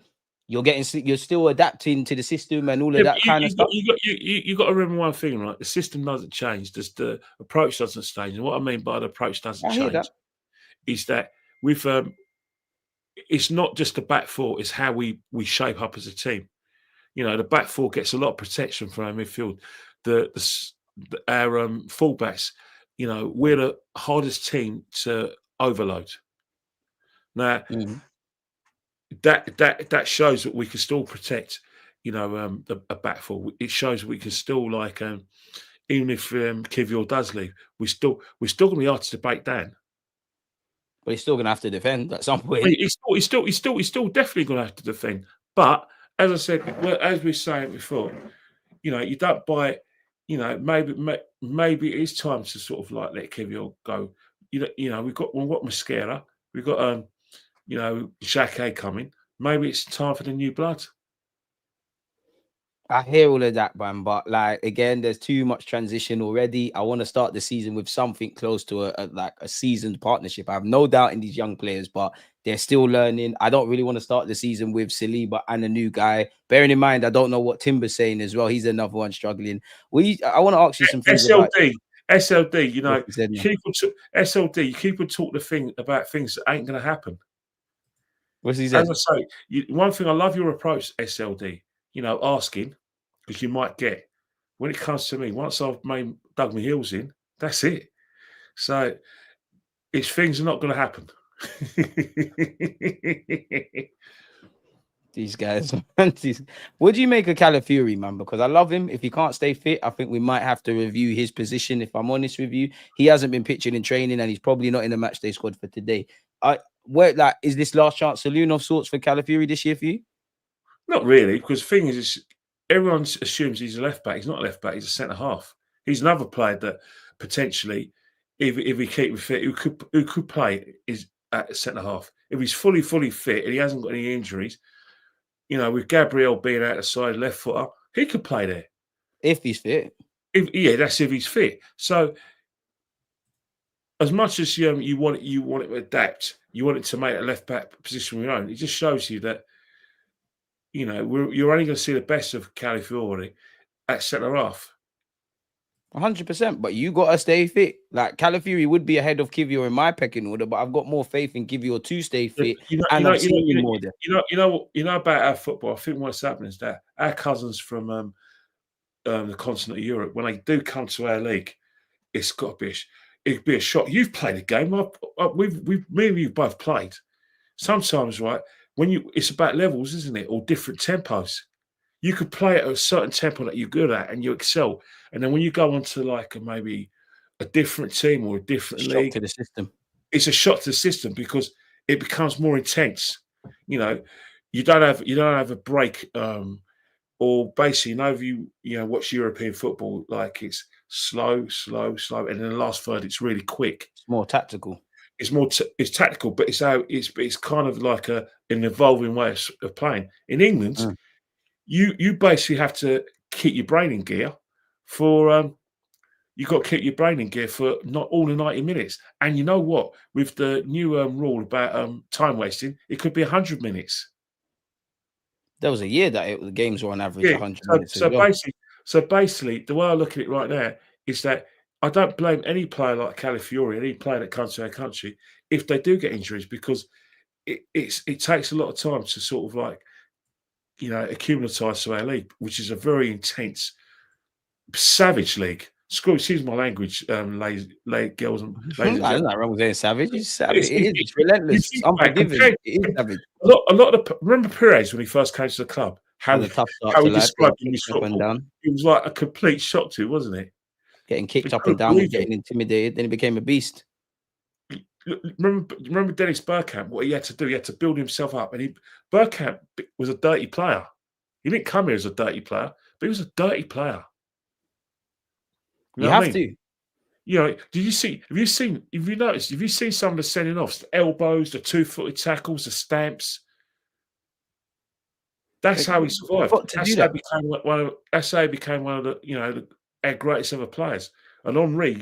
Speaker 1: you're still adapting to the system and all of that kind of stuff.
Speaker 2: You got to remember one thing, right? The system doesn't change. The approach doesn't change. And what I mean by the approach doesn't change is that with it's not just the back four; it's how we shape up as a team. The back four gets a lot of protection from our midfield. Our fullbacks, we're the hardest team to overload. Now, that shows that we can still protect, a back four. It shows we can still, even if Kivior does leave, we're still going to be hard to break down.
Speaker 1: But he's still going to have to defend at some point.
Speaker 2: He's still definitely going to have to defend. But as I said, as we were saying before, you don't buy. Maybe it is time to sort of let Kivior go. We've got Mascara, we've got Xhaka coming. Maybe it's time for the new blood.
Speaker 1: I hear all of that, man, but again, there's too much transition already. I want to start the season with something close to a seasoned partnership. I have no doubt in these young players, but they're still learning. I don't really want to start the season with Saliba and a new guy. Bearing in mind, I don't know what Timber's saying as well. He's another one struggling. I want to ask you some things.
Speaker 2: SLD, you keep on talking about things that ain't going to happen.
Speaker 1: What's he saying?
Speaker 2: As I say, one thing, I love your approach, SLD. Asking, because you might get. When it comes to me, once I've dug my heels in, that's it. So, things are not going to happen.
Speaker 1: These guys, what do you make of Calafiori, man? Because I love him. If he can't stay fit, I think we might have to review his position. If I'm honest with you, he hasn't been pitching in training, and he's probably not in the matchday squad for today. Is this last chance saloon of sorts for Calafiori this year for you?
Speaker 2: Not really, because the thing is everyone assumes he's a left back. He's not a left back. He's a centre half. He's another player that potentially, if we keep him fit, who could play at centre half. If he's fully fit and he hasn't got any injuries, with Gabriel being out the side, left footer, he could play there
Speaker 1: if he's fit.
Speaker 2: That's if he's fit. So, as much as you want it to adapt, you want it to make a left back position your own. It just shows you that you're only going to see the best of Calafiori at centre half.
Speaker 1: 100%, but you gotta stay fit. Like Calafiori would be ahead of Kivior in my pecking order, but I've got more faith in Kivior to stay fit. I've seen him more there.
Speaker 2: You know about our football. I think what's happening is that our cousins from the continent of Europe, when they do come to our league, it's got to be a shock. You've played a game. Me and you both played. Sometimes, right, it's about levels, isn't it, or different tempos. You could play at a certain tempo that you're good at and you excel. And then when you go on to maybe a different team or a different league,
Speaker 1: to the system.
Speaker 2: It's a shock to the system because it becomes more intense. You don't have a break, or basically, if you watch European football, like it's slow, and in the last third, it's really quick.
Speaker 1: It's more tactical.
Speaker 2: It's tactical, but it's kind of like an evolving way of playing. In England, you basically have to keep your brain in gear for you've got to keep your brain in gear for not all the 90 minutes. And you know what? With the new rule about time wasting, it could be 100 minutes.
Speaker 1: There was a year that the games were on average 100 minutes.
Speaker 2: So basically, the way I look at it right now is that I don't blame any player like Calafiori, any player that comes to our country, if they do get injuries, because it takes a lot of time to sort of acclimatise to our league, which is a very intense, savage league. Excuse my language, girls and ladies.
Speaker 1: I'm not wrong with saying savage. It's savage. It's relentless. It's unforgiving. It is savage.
Speaker 2: A lot of remember Perez when he first came to the club. How he described his football. It was like a complete shock to him, wasn't it?
Speaker 1: Getting kicked up and down, getting intimidated. Then he became a beast.
Speaker 2: Remember Dennis Bergkamp? What he had to do, he had to build himself up. And Bergkamp was a dirty player. He didn't come here as a dirty player, but he was a dirty player.
Speaker 1: You have to.
Speaker 2: Have you seen some of the sending offs, the elbows, the 2-footed tackles, the stamps? That's how he survived. That's how he became one of the our greatest ever players. And Henry,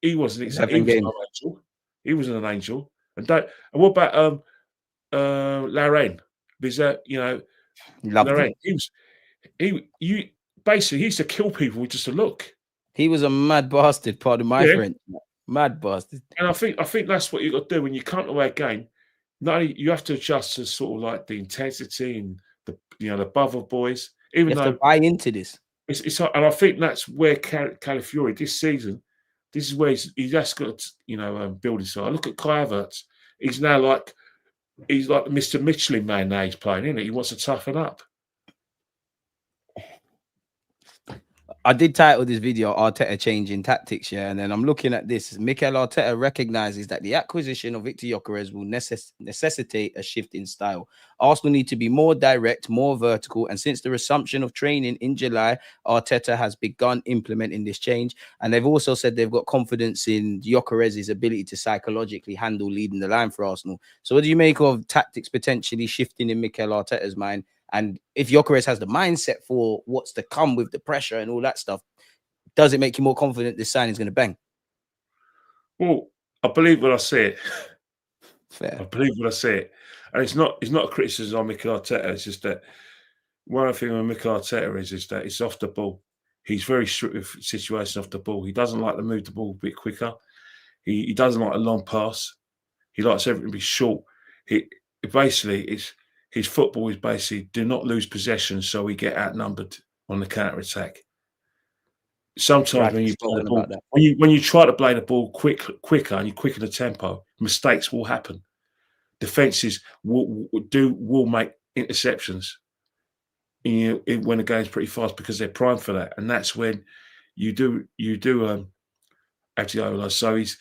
Speaker 2: he wasn't exactly an angel. He wasn't an angel. And what about Laren? Because Laren, he used to kill people with just a look.
Speaker 1: He was a mad bastard, pardon my French. Mad bastard.
Speaker 2: And I think that's what you got to do when you come to our game. Not only you have to adjust to sort of like the intensity and the bother boys. Even though
Speaker 1: to buy into this.
Speaker 2: And I think that's where Calafiori this season, this is where he's just got to build his side. Look at Kai Havertz. He's like Mr. Michelin man now he's playing, isn't it? He wants to toughen up.
Speaker 1: I did title this video Arteta changing tactics, and then I'm looking at this. Mikel Arteta recognizes that the acquisition of Victor Gyökeres will necessitate a shift in style. Arsenal need to be more direct, more vertical, and since the resumption of training in July, Arteta has begun implementing this change. And they've also said they've got confidence in Gyökeres' ability to psychologically handle leading the line for Arsenal. So what do you make of tactics potentially shifting in Mikel Arteta's mind? And if Gyökeres has the mindset for what's to come with the pressure and all that stuff, does it make you more confident this signing is going to bang?
Speaker 2: Well, I believe when I see it.
Speaker 1: Fair.
Speaker 2: I believe when I see it. And it's not a criticism on Mikel Arteta. It's just that one thing with Mikel Arteta is that it's off the ball. He's very strict with situations off the ball. He doesn't like to move the ball a bit quicker. He doesn't like a long pass. He likes everything to be short. His football is basically do not lose possession so we get outnumbered on the counter-attack. Sometimes when you try to play the ball quicker and you quicken the tempo, mistakes will happen. Defenses will make interceptions when the game's pretty fast because they're primed for that, and that's when you do have to overload. So he's.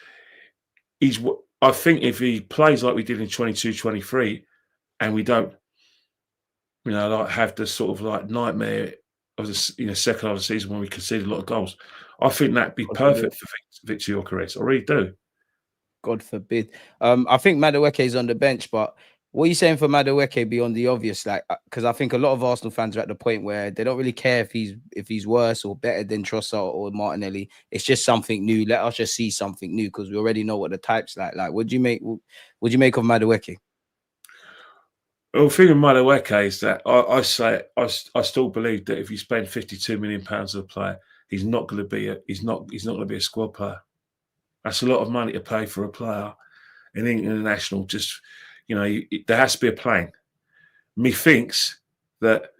Speaker 2: I think if he plays like we did in 22-23, and we don't, have the sort of like nightmare of the second half of the season when we conceded a lot of goals, I think that'd be perfect for Victor Gyökeres. I really do.
Speaker 1: God forbid. I think Madueke is on the bench, but what are you saying for Madueke beyond the obvious? Like, because I think a lot of Arsenal fans are at the point where they don't really care if he's worse or better than Trossard or Martinelli. It's just something new. Let us just see something new because we already know what the type's like. Like, what do you make of Madueke?
Speaker 2: Well, the thing with Madueke is that I still believe that if you spend £52 million on a player, he's not going to be a squad player. That's a lot of money to pay for a player in international. Just there has to be a plan. Methinks that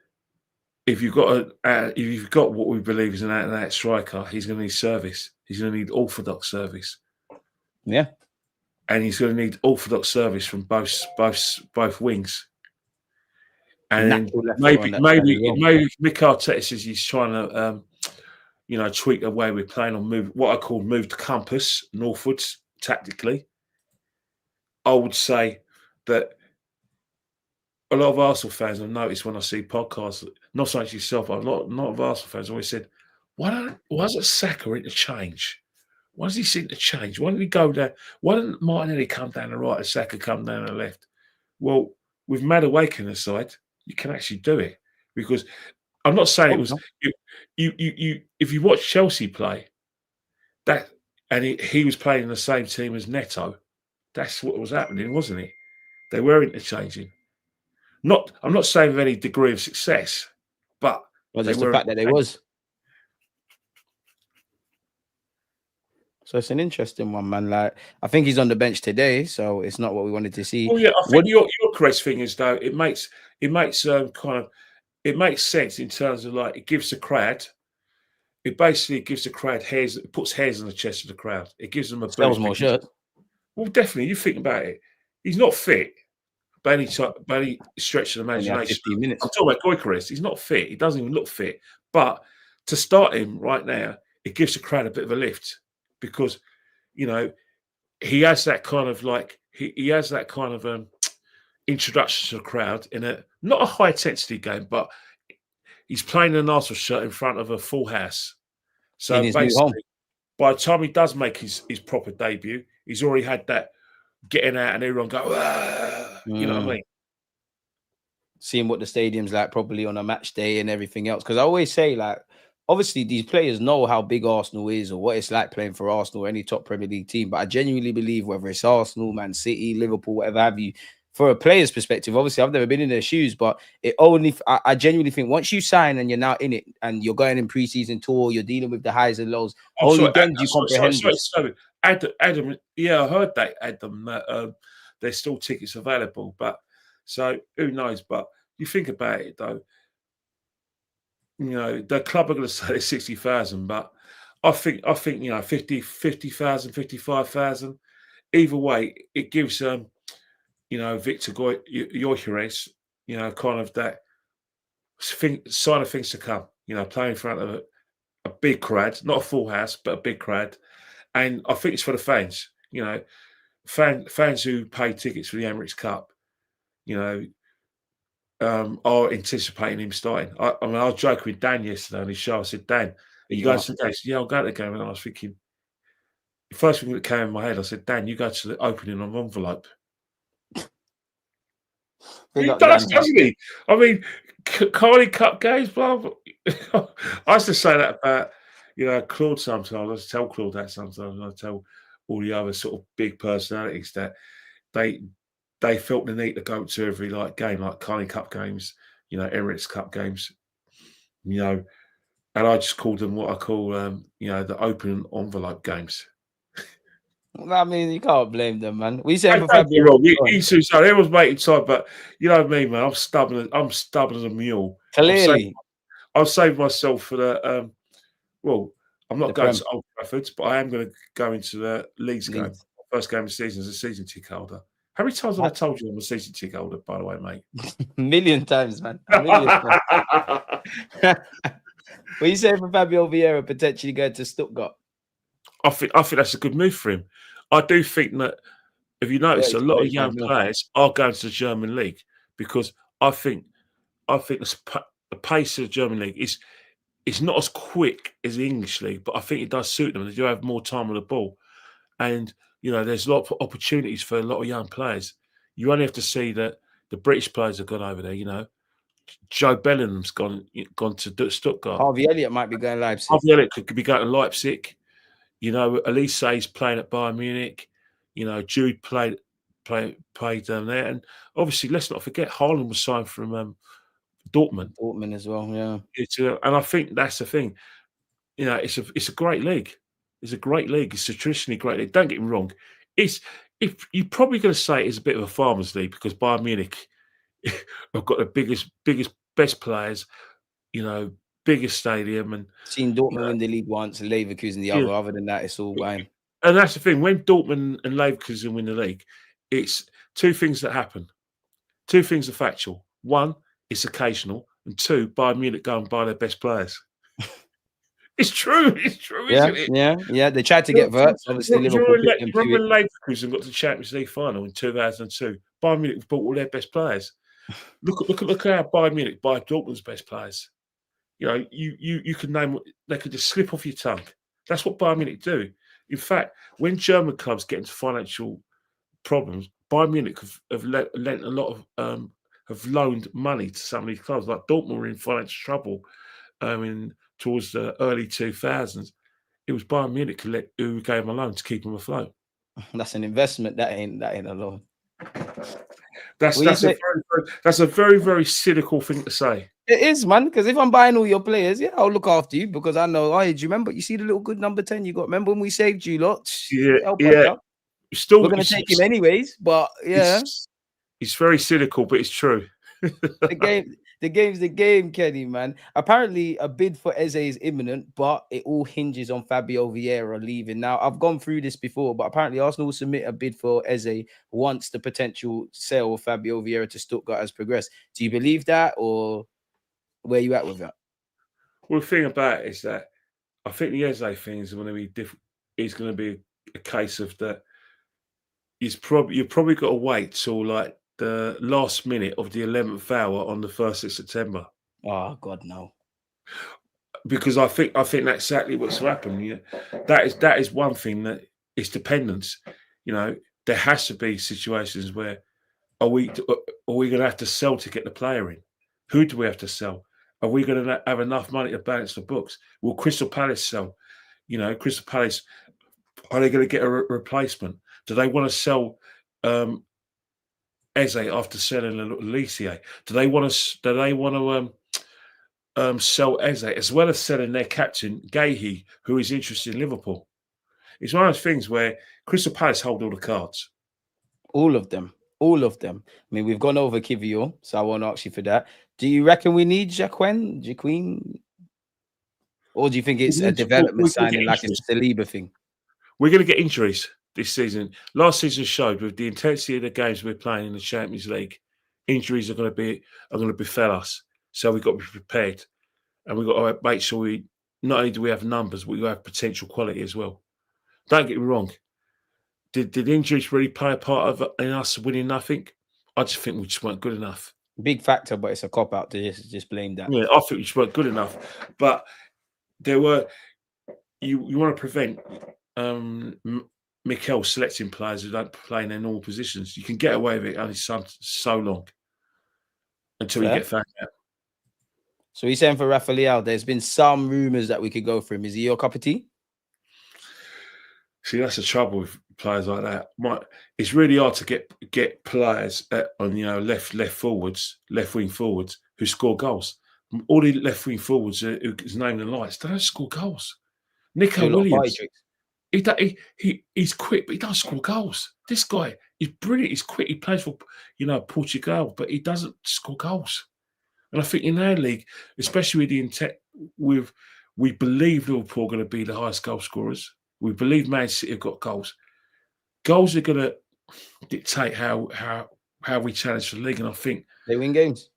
Speaker 2: if you've got what we believe is an out-and-out striker, he's going to need service. He's going to need orthodox service.
Speaker 1: Yeah,
Speaker 2: and he's going to need orthodox service from both wings. And maybe Mikel Arteta says he's trying to tweak the way we're playing or move the compass northwards tactically. I would say that a lot of Arsenal fans have noticed when I see podcasts, not so much yourself, but a lot of Arsenal fans always said, why doesn't Saka interchange? Why does he seem to change? Why didn't he go there? Why didn't Martinelli come down the right and Saka come down the left? Well, with Madueke on the side, you can actually do it, because I'm not saying it was you. If you watch Chelsea play, he was playing in the same team as Neto, that's what was happening, wasn't it? They were interchanging. I'm not saying with any degree of success, but
Speaker 1: just the fact that they was. So it's an interesting one, man. Like, I think he's on the bench today, so it's not what we wanted to see.
Speaker 2: Oh yeah, I think your correct thing is, though, it makes sense in terms of, like, it gives the crowd. It basically gives the crowd hairs. It puts hairs on the chest of the crowd. It gives them a
Speaker 1: sells more shirts.
Speaker 2: Well, definitely. You think about it. He's not fit by any stretch of the imagination.
Speaker 1: 15 minutes.
Speaker 2: I'm talking about Gyökeres. He's not fit. He doesn't even look fit. But to start him right now, it gives the crowd a bit of a lift, because he has that kind of introduction to the crowd in not a high intensity game, but he's playing an Arsenal shirt in front of a full house. So basically, by the time he does make his proper debut, he's already had that getting out and everyone go, you know what I mean?
Speaker 1: Seeing what the stadium's like probably on a match day and everything else. Because I always say, like, obviously these players know how big Arsenal is or what it's like playing for Arsenal or any top Premier League team. But I genuinely believe, whether it's Arsenal, Man City, Liverpool, whatever have you, for a player's perspective, obviously I've never been in their shoes, but I genuinely think once you sign and you're now in it and you're going in pre-season tour, you're dealing with the highs and lows. Then you comprehend this.
Speaker 2: Adam, yeah, I heard that, Adam, that there's still tickets available, but so who knows? But you think about it, though, the club are going to say it's 60,000, but I think 50,000, 55,000. Either way, it gives Victor Gyökeres, kind of that sign of things to come. Playing in front of a big crowd, not a full house, but a big crowd, and I think it's for the fans. Fans who pay tickets for the Emirates Cup, are anticipating him starting. I was joking with Dan yesterday on his show. I said, Dan, are you going to the game? He said, yeah, I'll go to the game. And I was thinking, the first thing that came in my head, I said, Dan, you go to the opening of envelope. He does, doesn't he? I mean, Carling Cup games, blah, blah. I used to say that about, Claude sometimes. I used to tell Claude that sometimes. And I tell all the other sort of big personalities that they felt the need to go to every game, like Carling Cup games, Emirates Cup games, and I just called them what I call, the open envelope games.
Speaker 1: I mean, you can't blame them, man. We said for
Speaker 2: Fabio. Wrong. Everyone's making time, but you know me, man. I'm stubborn as a mule.
Speaker 1: Clearly,
Speaker 2: I'll save myself for the. I'm not going to Old Trafford, but I am going to go into the Leeds game. First game of the season as a season ticket holder. How many times have I told you I'm a season ticket holder, by the way, mate?
Speaker 1: A million times, man. A million times. What are you saying for Fabio Vieira potentially going to Stuttgart?
Speaker 2: I think that's a good move for him. I do think that, if you notice, a lot of young players are going to the German league, because I think the pace of the German league is not as quick as the English league, but I think it does suit them. They do have more time on the ball, and You know, there's a lot of opportunities for a lot of young players. You only have to see that the British players have gone over there. You know, Joe Bellingham's gone to Stuttgart.
Speaker 1: Harvey Elliott might be going Leipzig.
Speaker 2: Harvey Elliott could be going to Leipzig. You know, Elise's playing at Bayern Munich. You know, Jude played down there, and obviously, let's not forget, Haaland was signed from Dortmund.
Speaker 1: Dortmund as well, yeah.
Speaker 2: And I think that's the thing. You know, it's a great league. It's a great league. It's a traditionally great league. Don't get me wrong. If you're probably going to say it's a bit of a farmers' league because Bayern Munich have got the biggest, best players. You know, biggest stadium, and
Speaker 1: seen Dortmund win the league once, Leverkusen the other. Other than that, it's all Bayern.
Speaker 2: And that's the thing. When Dortmund and Leverkusen win the league, it's two things that happen. Two things are factual. One, it's occasional, and two, Bayern Munich go and buy their best players. It's true. It's true,
Speaker 1: yeah,
Speaker 2: isn't it?
Speaker 1: Yeah. They tried to get Verts. Obviously, Liverpool.
Speaker 2: Remember when Leverkusen got to the Champions League final in 2002? Bayern Munich bought all their best players. Look at how Bayern Munich buy Dortmund's best players. You know, you can name. They could just slip off your tongue. That's what Bayern Munich do. In fact, when German clubs get into financial problems, Bayern Munich have lent a lot of have loaned money to some of these clubs. Like Dortmund were in financial trouble towards the early 2000s. It was Bayern Munich who gave them a loan to keep them afloat.
Speaker 1: That's an investment. That ain't a loan.
Speaker 2: That's a very, very cynical thing to say.
Speaker 1: It is, man, because if I'm buying all your players, yeah, I'll look after you because I know, do you remember? You see the little good number 10 you got? Remember when we saved you lot?
Speaker 2: Yeah.
Speaker 1: We're going to take him anyways, but yeah.
Speaker 2: It's very cynical, but it's true.
Speaker 1: The game's the game, Kenny, man. Apparently, a bid for Eze is imminent, but it all hinges on Fabio Vieira leaving. Now, I've gone through this before, but apparently Arsenal will submit a bid for Eze once the potential sale of Fabio Vieira to Stuttgart has progressed. Do you believe that, or where are you at with that?
Speaker 2: Well, the thing about it is that I think the Eze thing is going to be different. It's going to be a case of that. You've probably got to wait till like the last minute of the 11th hour on the 1st of September.
Speaker 1: Oh God, no!
Speaker 2: Because I think that's exactly what's happened. You know, that is one thing that is dependence. You know, there has to be situations where are we going to have to sell to get the player in? Who do we have to sell? Are we going to have enough money to balance the books? Will Crystal Palace sell? You know, Crystal Palace, are they going to get a replacement? Do they want to sell Eze after selling Alicia? Do they want to sell Eze as well as selling their captain Gahey, who is interested in Liverpool? It's one of those things where Crystal Palace hold all the cards.
Speaker 1: All of them. I mean, we've gone over Kivior, so I won't ask you for that. Do you reckon we need Jacquin? Or do you think it's a development signing like it's a Saliba thing?
Speaker 2: We're going to get injuries this season. Last season showed with the intensity of the games we're playing in the Champions League, injuries are going to befell us. So we've got to be prepared, and we've got to make sure we not only do we have numbers, but we have potential quality as well. Don't get me wrong. Did injuries really play a part in us winning nothing? I just think we just weren't good enough.
Speaker 1: Big factor, but it's a cop out to just blame that.
Speaker 2: Yeah, I think we just weren't good enough. But there were you want to prevent Mikel selecting players who don't play in their normal positions. You can get away with it only so long until you get found out.
Speaker 1: So he's saying for Rafael, there's been some rumours that we could go for him. Is he your cup of tea?
Speaker 2: See, that's the trouble with players like that. It's really hard to get players on left wing forwards who score goals. All the left wing forwards who's named in the lights, they don't score goals. Nico Williams, he's quick, but he doesn't score goals. This guy is brilliant. He's quick. He plays for Portugal, but he doesn't score goals. And I think in our league, especially with the intent, we believe Liverpool are going to be the highest goal scorers. We believe Man City have got goals. Goals are going to dictate how we challenge the league, and I think
Speaker 1: they win games.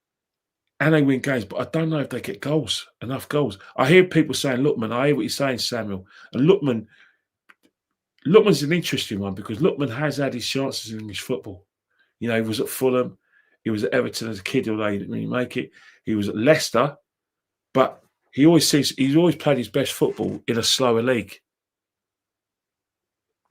Speaker 2: And they win games, but I don't know if they get enough goals. I hear people saying Lookman. I hear what you're saying, Samuel. And Lookman's an interesting one because Lookman has had his chances in English football. You know, he was at Fulham, he was at Everton as a kid, although he didn't really make it. He was at Leicester, but he's always played his best football in a slower league.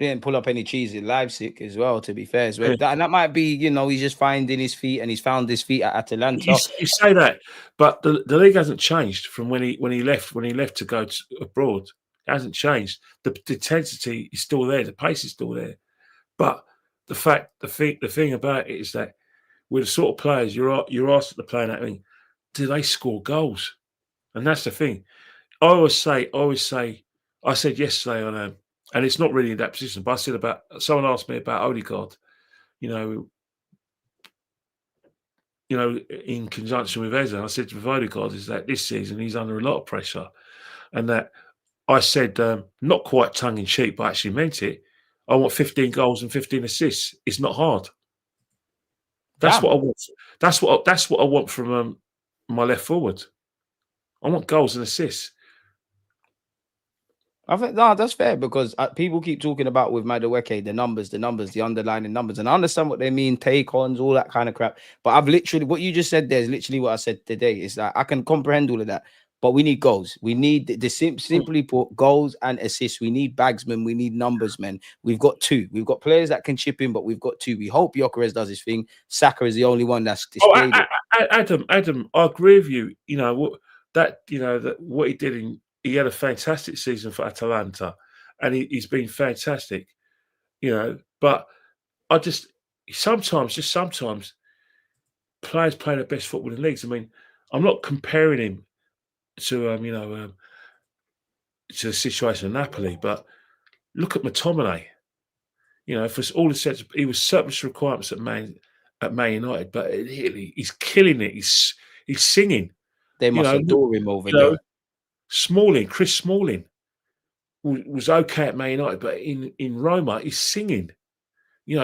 Speaker 1: He didn't pull up any cheese in Leipzig as well, to be fair. So
Speaker 2: Yeah.
Speaker 1: that might be, he's just finding his feet, and he's found his feet at Atalanta.
Speaker 2: You say that, but the league hasn't changed from when he left to go abroad. It hasn't changed. The intensity is still there. The pace is still there. But the thing about it is that with the sort of players you're asked to play in that thing, do they score goals? And that's the thing. I said yesterday on and it's not really in that position, but I said about someone asked me about Odegaard, in conjunction with Eze. I said with Odegaard is that this season he's under a lot of pressure, and that I said not quite tongue in cheek, but I actually meant it. I want 15 goals and 15 assists. It's not hard. That's what I want. That's what I want from my left forward. I want goals and assists.
Speaker 1: I think that's fair, because people keep talking about with Madueke the numbers, the underlying numbers, and I understand what they mean, take-ons, all that kind of crap. But I've literally, what you just said there is literally what I said today. Is that I can comprehend all of that, but we need goals. We need simply put, goals and assists. We need bagsmen. We need numbers, men. We've got two. We've got players that can chip in, but we've got two. We hope Gyökeres does his thing. Saka is the only one that's displayed it.
Speaker 2: Adam, I agree with you. What he did he had a fantastic season for Atalanta, and he's been fantastic, But I sometimes players play the best football in leagues. I mean, I'm not comparing him to to the situation in Napoli, but look at McTominay. For all the sets, he was surplus requirements at Man United, but he's killing it. He's singing.
Speaker 1: They must adore him over there.
Speaker 2: Chris Smalling was okay at Man United, but in Roma, he's singing.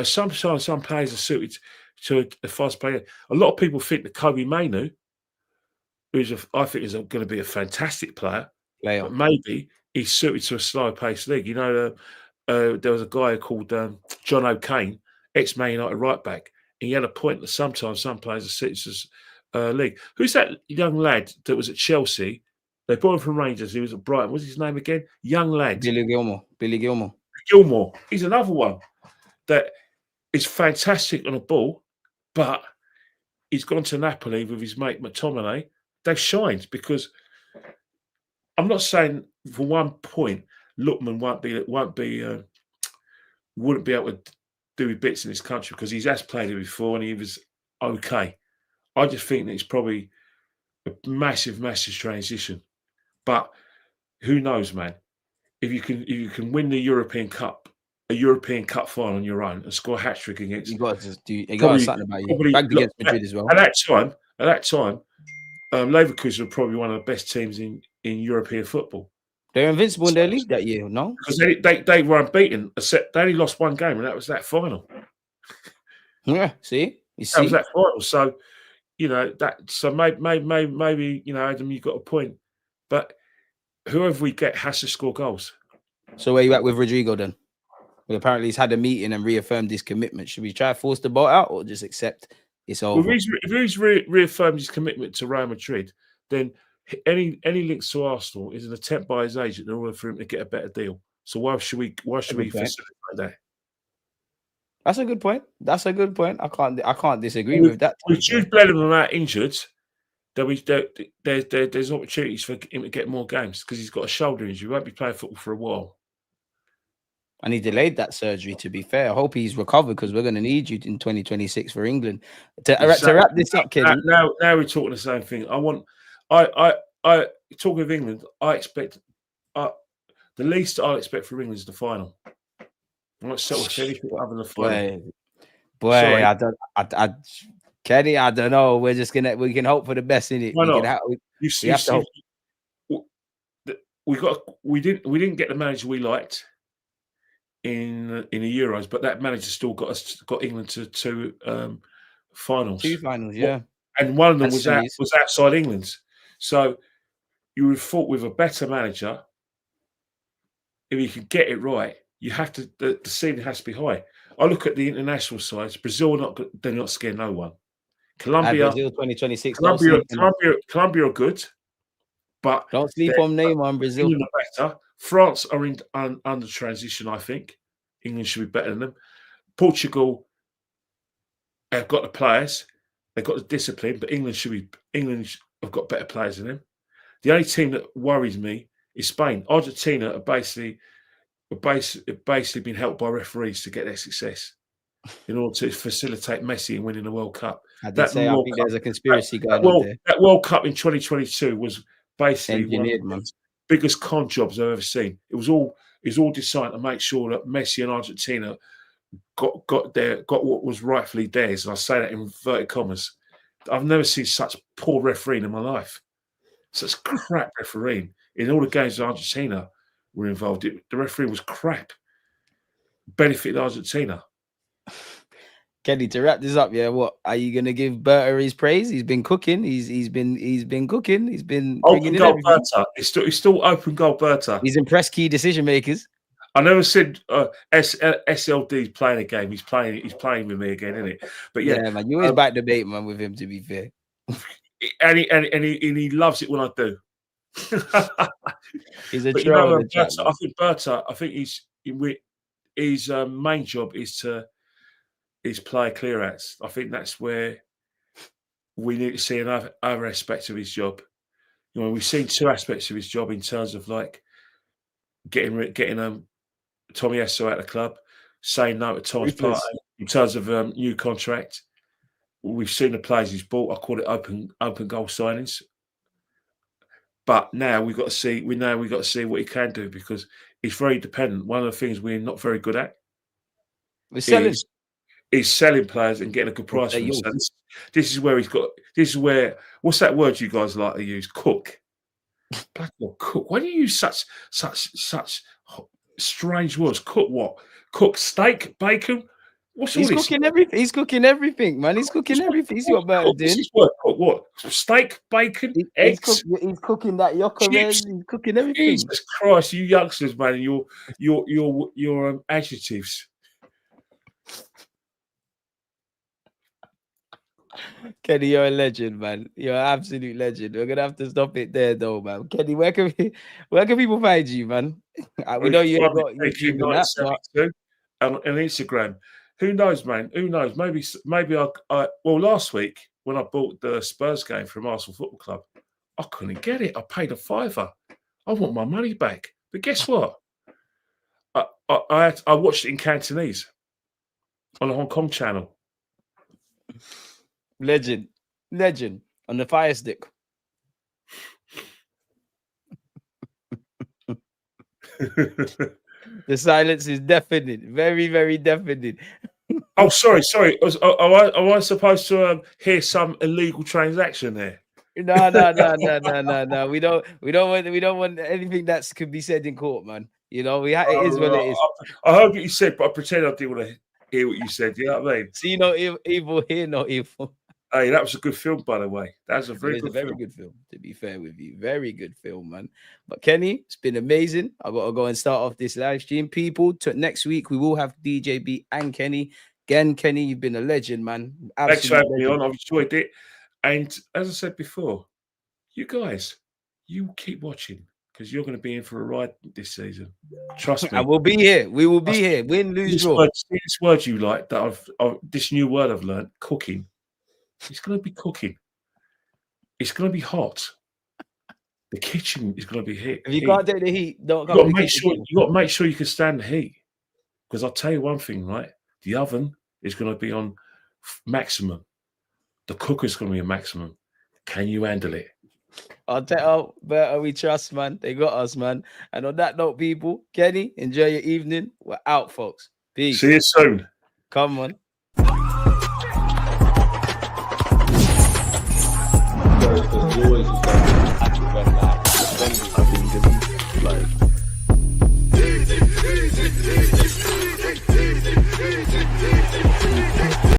Speaker 2: Sometimes some players are suited to a fast player. A lot of people think that Kobe Mainoo, I think is going to be a fantastic player, but maybe he's suited to a slow-paced league. There was a guy called John O'Kane, ex-Man United right-back. He had a point that sometimes some players are suited to league. Who's that young lad that was at Chelsea? They brought him from Rangers. He was at Brighton. What's his name again? Young lad.
Speaker 1: Billy Gilmore.
Speaker 2: He's another one that is fantastic on a ball, but he's gone to Napoli with his mate McTominay. They've shined, because I'm not saying for one point Lookman wouldn't be able to do bits in this country, because he has played it before and he was okay. I just think that it's probably a massive transition. But who knows, man? If you can win the European Cup, a European Cup final on your own, and score a hat trick against,
Speaker 1: you got something about you. Bagged against Madrid as well.
Speaker 2: At that time, Leverkusen were probably one of the best teams in European football.
Speaker 1: They're invincible in their league that year, no?
Speaker 2: Because they were unbeaten. They only lost one game, and that was that final.
Speaker 1: Yeah, see,
Speaker 2: that was that final. So maybe Adam, you got a point. But whoever we get has to score goals.
Speaker 1: So where you at with Rodrigo then? Well, apparently he's had a meeting and reaffirmed his commitment. Should we try to force the ball out, or just accept it's over?
Speaker 2: Well, if he's reaffirmed his commitment to Real Madrid, then any links to Arsenal is an attempt by his agent in order for him to get a better deal. So why should we facilitate that?
Speaker 1: That's a good point. I can't disagree with that.
Speaker 2: With Jude Bellingham out injured, there's opportunities for him to get more games, because he's got a shoulder injury. He won't be playing football for a while.
Speaker 1: And he delayed that surgery, to be fair. I hope he's recovered, because we're going to need you in 2026 for England. To wrap this up, Kenny.
Speaker 2: Now we're talking the same thing. I talking of England, I expect the least I'll expect from England is the final. I'm not settled for anything other than the final. Sorry.
Speaker 1: Kenny, I don't know. We can hope for the best in it.
Speaker 2: Why not? We didn't get the manager we liked in the Euros, but that manager still got England to two finals.
Speaker 1: Two finals, yeah.
Speaker 2: And one of them was outside England's. So you would have thought with a better manager, if you could get it right, you have to. The ceiling has to be high. I look at the international sides. Brazil they're not scaring no one. Colombia,
Speaker 1: Brazil 2026.
Speaker 2: Colombia are good, but
Speaker 1: don't sleep on Neymar and Brazil.
Speaker 2: Better. France are under transition. I think England should be better than them. Portugal have got the players, they've got the discipline, but England have got better players than them. The only team that worries me is Spain. Argentina are basically been helped by referees to get their success in order to facilitate Messi in winning the World Cup.
Speaker 1: I think there's a conspiracy going on there.
Speaker 2: That World Cup in 2022 was basically
Speaker 1: engineered,
Speaker 2: one of the biggest con jobs I've ever seen. It was all designed to make sure that Messi and Argentina got what was rightfully theirs. And I say that in inverted commas. I've never seen such poor refereeing in my life. Such crap refereeing. In all the games Argentina were involved, the referee was crap. Benefited Argentina.
Speaker 1: Kenny, to wrap this up, what are you gonna give Berta his praise? He's been cooking. He's been cooking. He's been
Speaker 2: open goal Berta. It's still open goal Berta.
Speaker 1: He's impressed key decision makers.
Speaker 2: I never said SLD's playing a game. He's playing with me again, isn't it? But yeah,
Speaker 1: man, you always back debate, man, with him. To be fair,
Speaker 2: and he loves it when I do.
Speaker 1: He's a troll.
Speaker 2: I think Berta. I think his main job is play clear outs. I think that's where we need to see another aspect of his job. You know, we've seen two aspects of his job in terms of like getting Tommy Esso out of the club, saying no to Thomas Partey in terms of new contract. We've seen the players he's bought. I call it open goal signings. But now we've got to see. We've got to see what he can do because he's very dependent. One of the things we're not very good at is selling players and getting a good price for them. So this is where he's got. This is where. What's that word you guys like to use? Cook. Cook. Why do you use such strange words? Cook what? Cook steak, bacon.
Speaker 1: He's cooking everything. He's cooking everything, man. He's cooking everything. He's what Berta doing.
Speaker 2: What? Steak, bacon, eggs.
Speaker 1: He's cooking that yoko. He's cooking everything.
Speaker 2: Jesus Christ, you youngsters, man! Your adjectives.
Speaker 1: Kenny, you're a legend, man. You're an absolute legend. We're gonna have to stop it there, though, man. Kenny, where can people find you, man? We know you got YouTube
Speaker 2: and Instagram. Who knows, man? Who knows? Maybe I. Well, last week when I bought the Spurs game from Arsenal Football Club, I couldn't get it. I paid a £5. I want my money back. But guess what? I watched it in Cantonese on the Hong Kong channel.
Speaker 1: Legend on the Fire Stick. The silence is deafening, very, very deafening.
Speaker 2: Oh, sorry. Am I supposed to hear some illegal transaction there?
Speaker 1: No. We don't want anything that could be said in court, man. You know, it is what it is.
Speaker 2: I heard what you said, but I pretend I didn't want to hear what you said. You know what I mean?
Speaker 1: See, no evil, hear no evil.
Speaker 2: Hey, that was a good film, by the way. That was a very good
Speaker 1: film. To be fair with you, very good film, man. But Kenny, it's been amazing. I got to go and start off this live stream, people. Next week we will have DJB and Kenny. Again, Kenny, you've been a legend, man.
Speaker 2: Thanks for having me on. I've enjoyed it. And as I said before, you guys, you keep watching because you're going to be in for a ride this season. Trust me.
Speaker 1: And we'll be here. We will be here. Win, lose, draw.
Speaker 2: This word you like that this new word I've learned, cooking. It's going to be cooking. It's going to be hot. The kitchen is going to be hit.
Speaker 1: If you can't take the heat, don't come.
Speaker 2: You got to make sure you can stand the heat. Because I'll tell you one thing, right? The oven is going to be on maximum. The cooker's going to be a maximum. Can you handle it?
Speaker 1: I'll tell Berta, we trust, man. They got us, man. And on that note, people, Kenny, enjoy your evening. We're out, folks. Peace.
Speaker 2: See you soon.
Speaker 1: Come on. I've been given like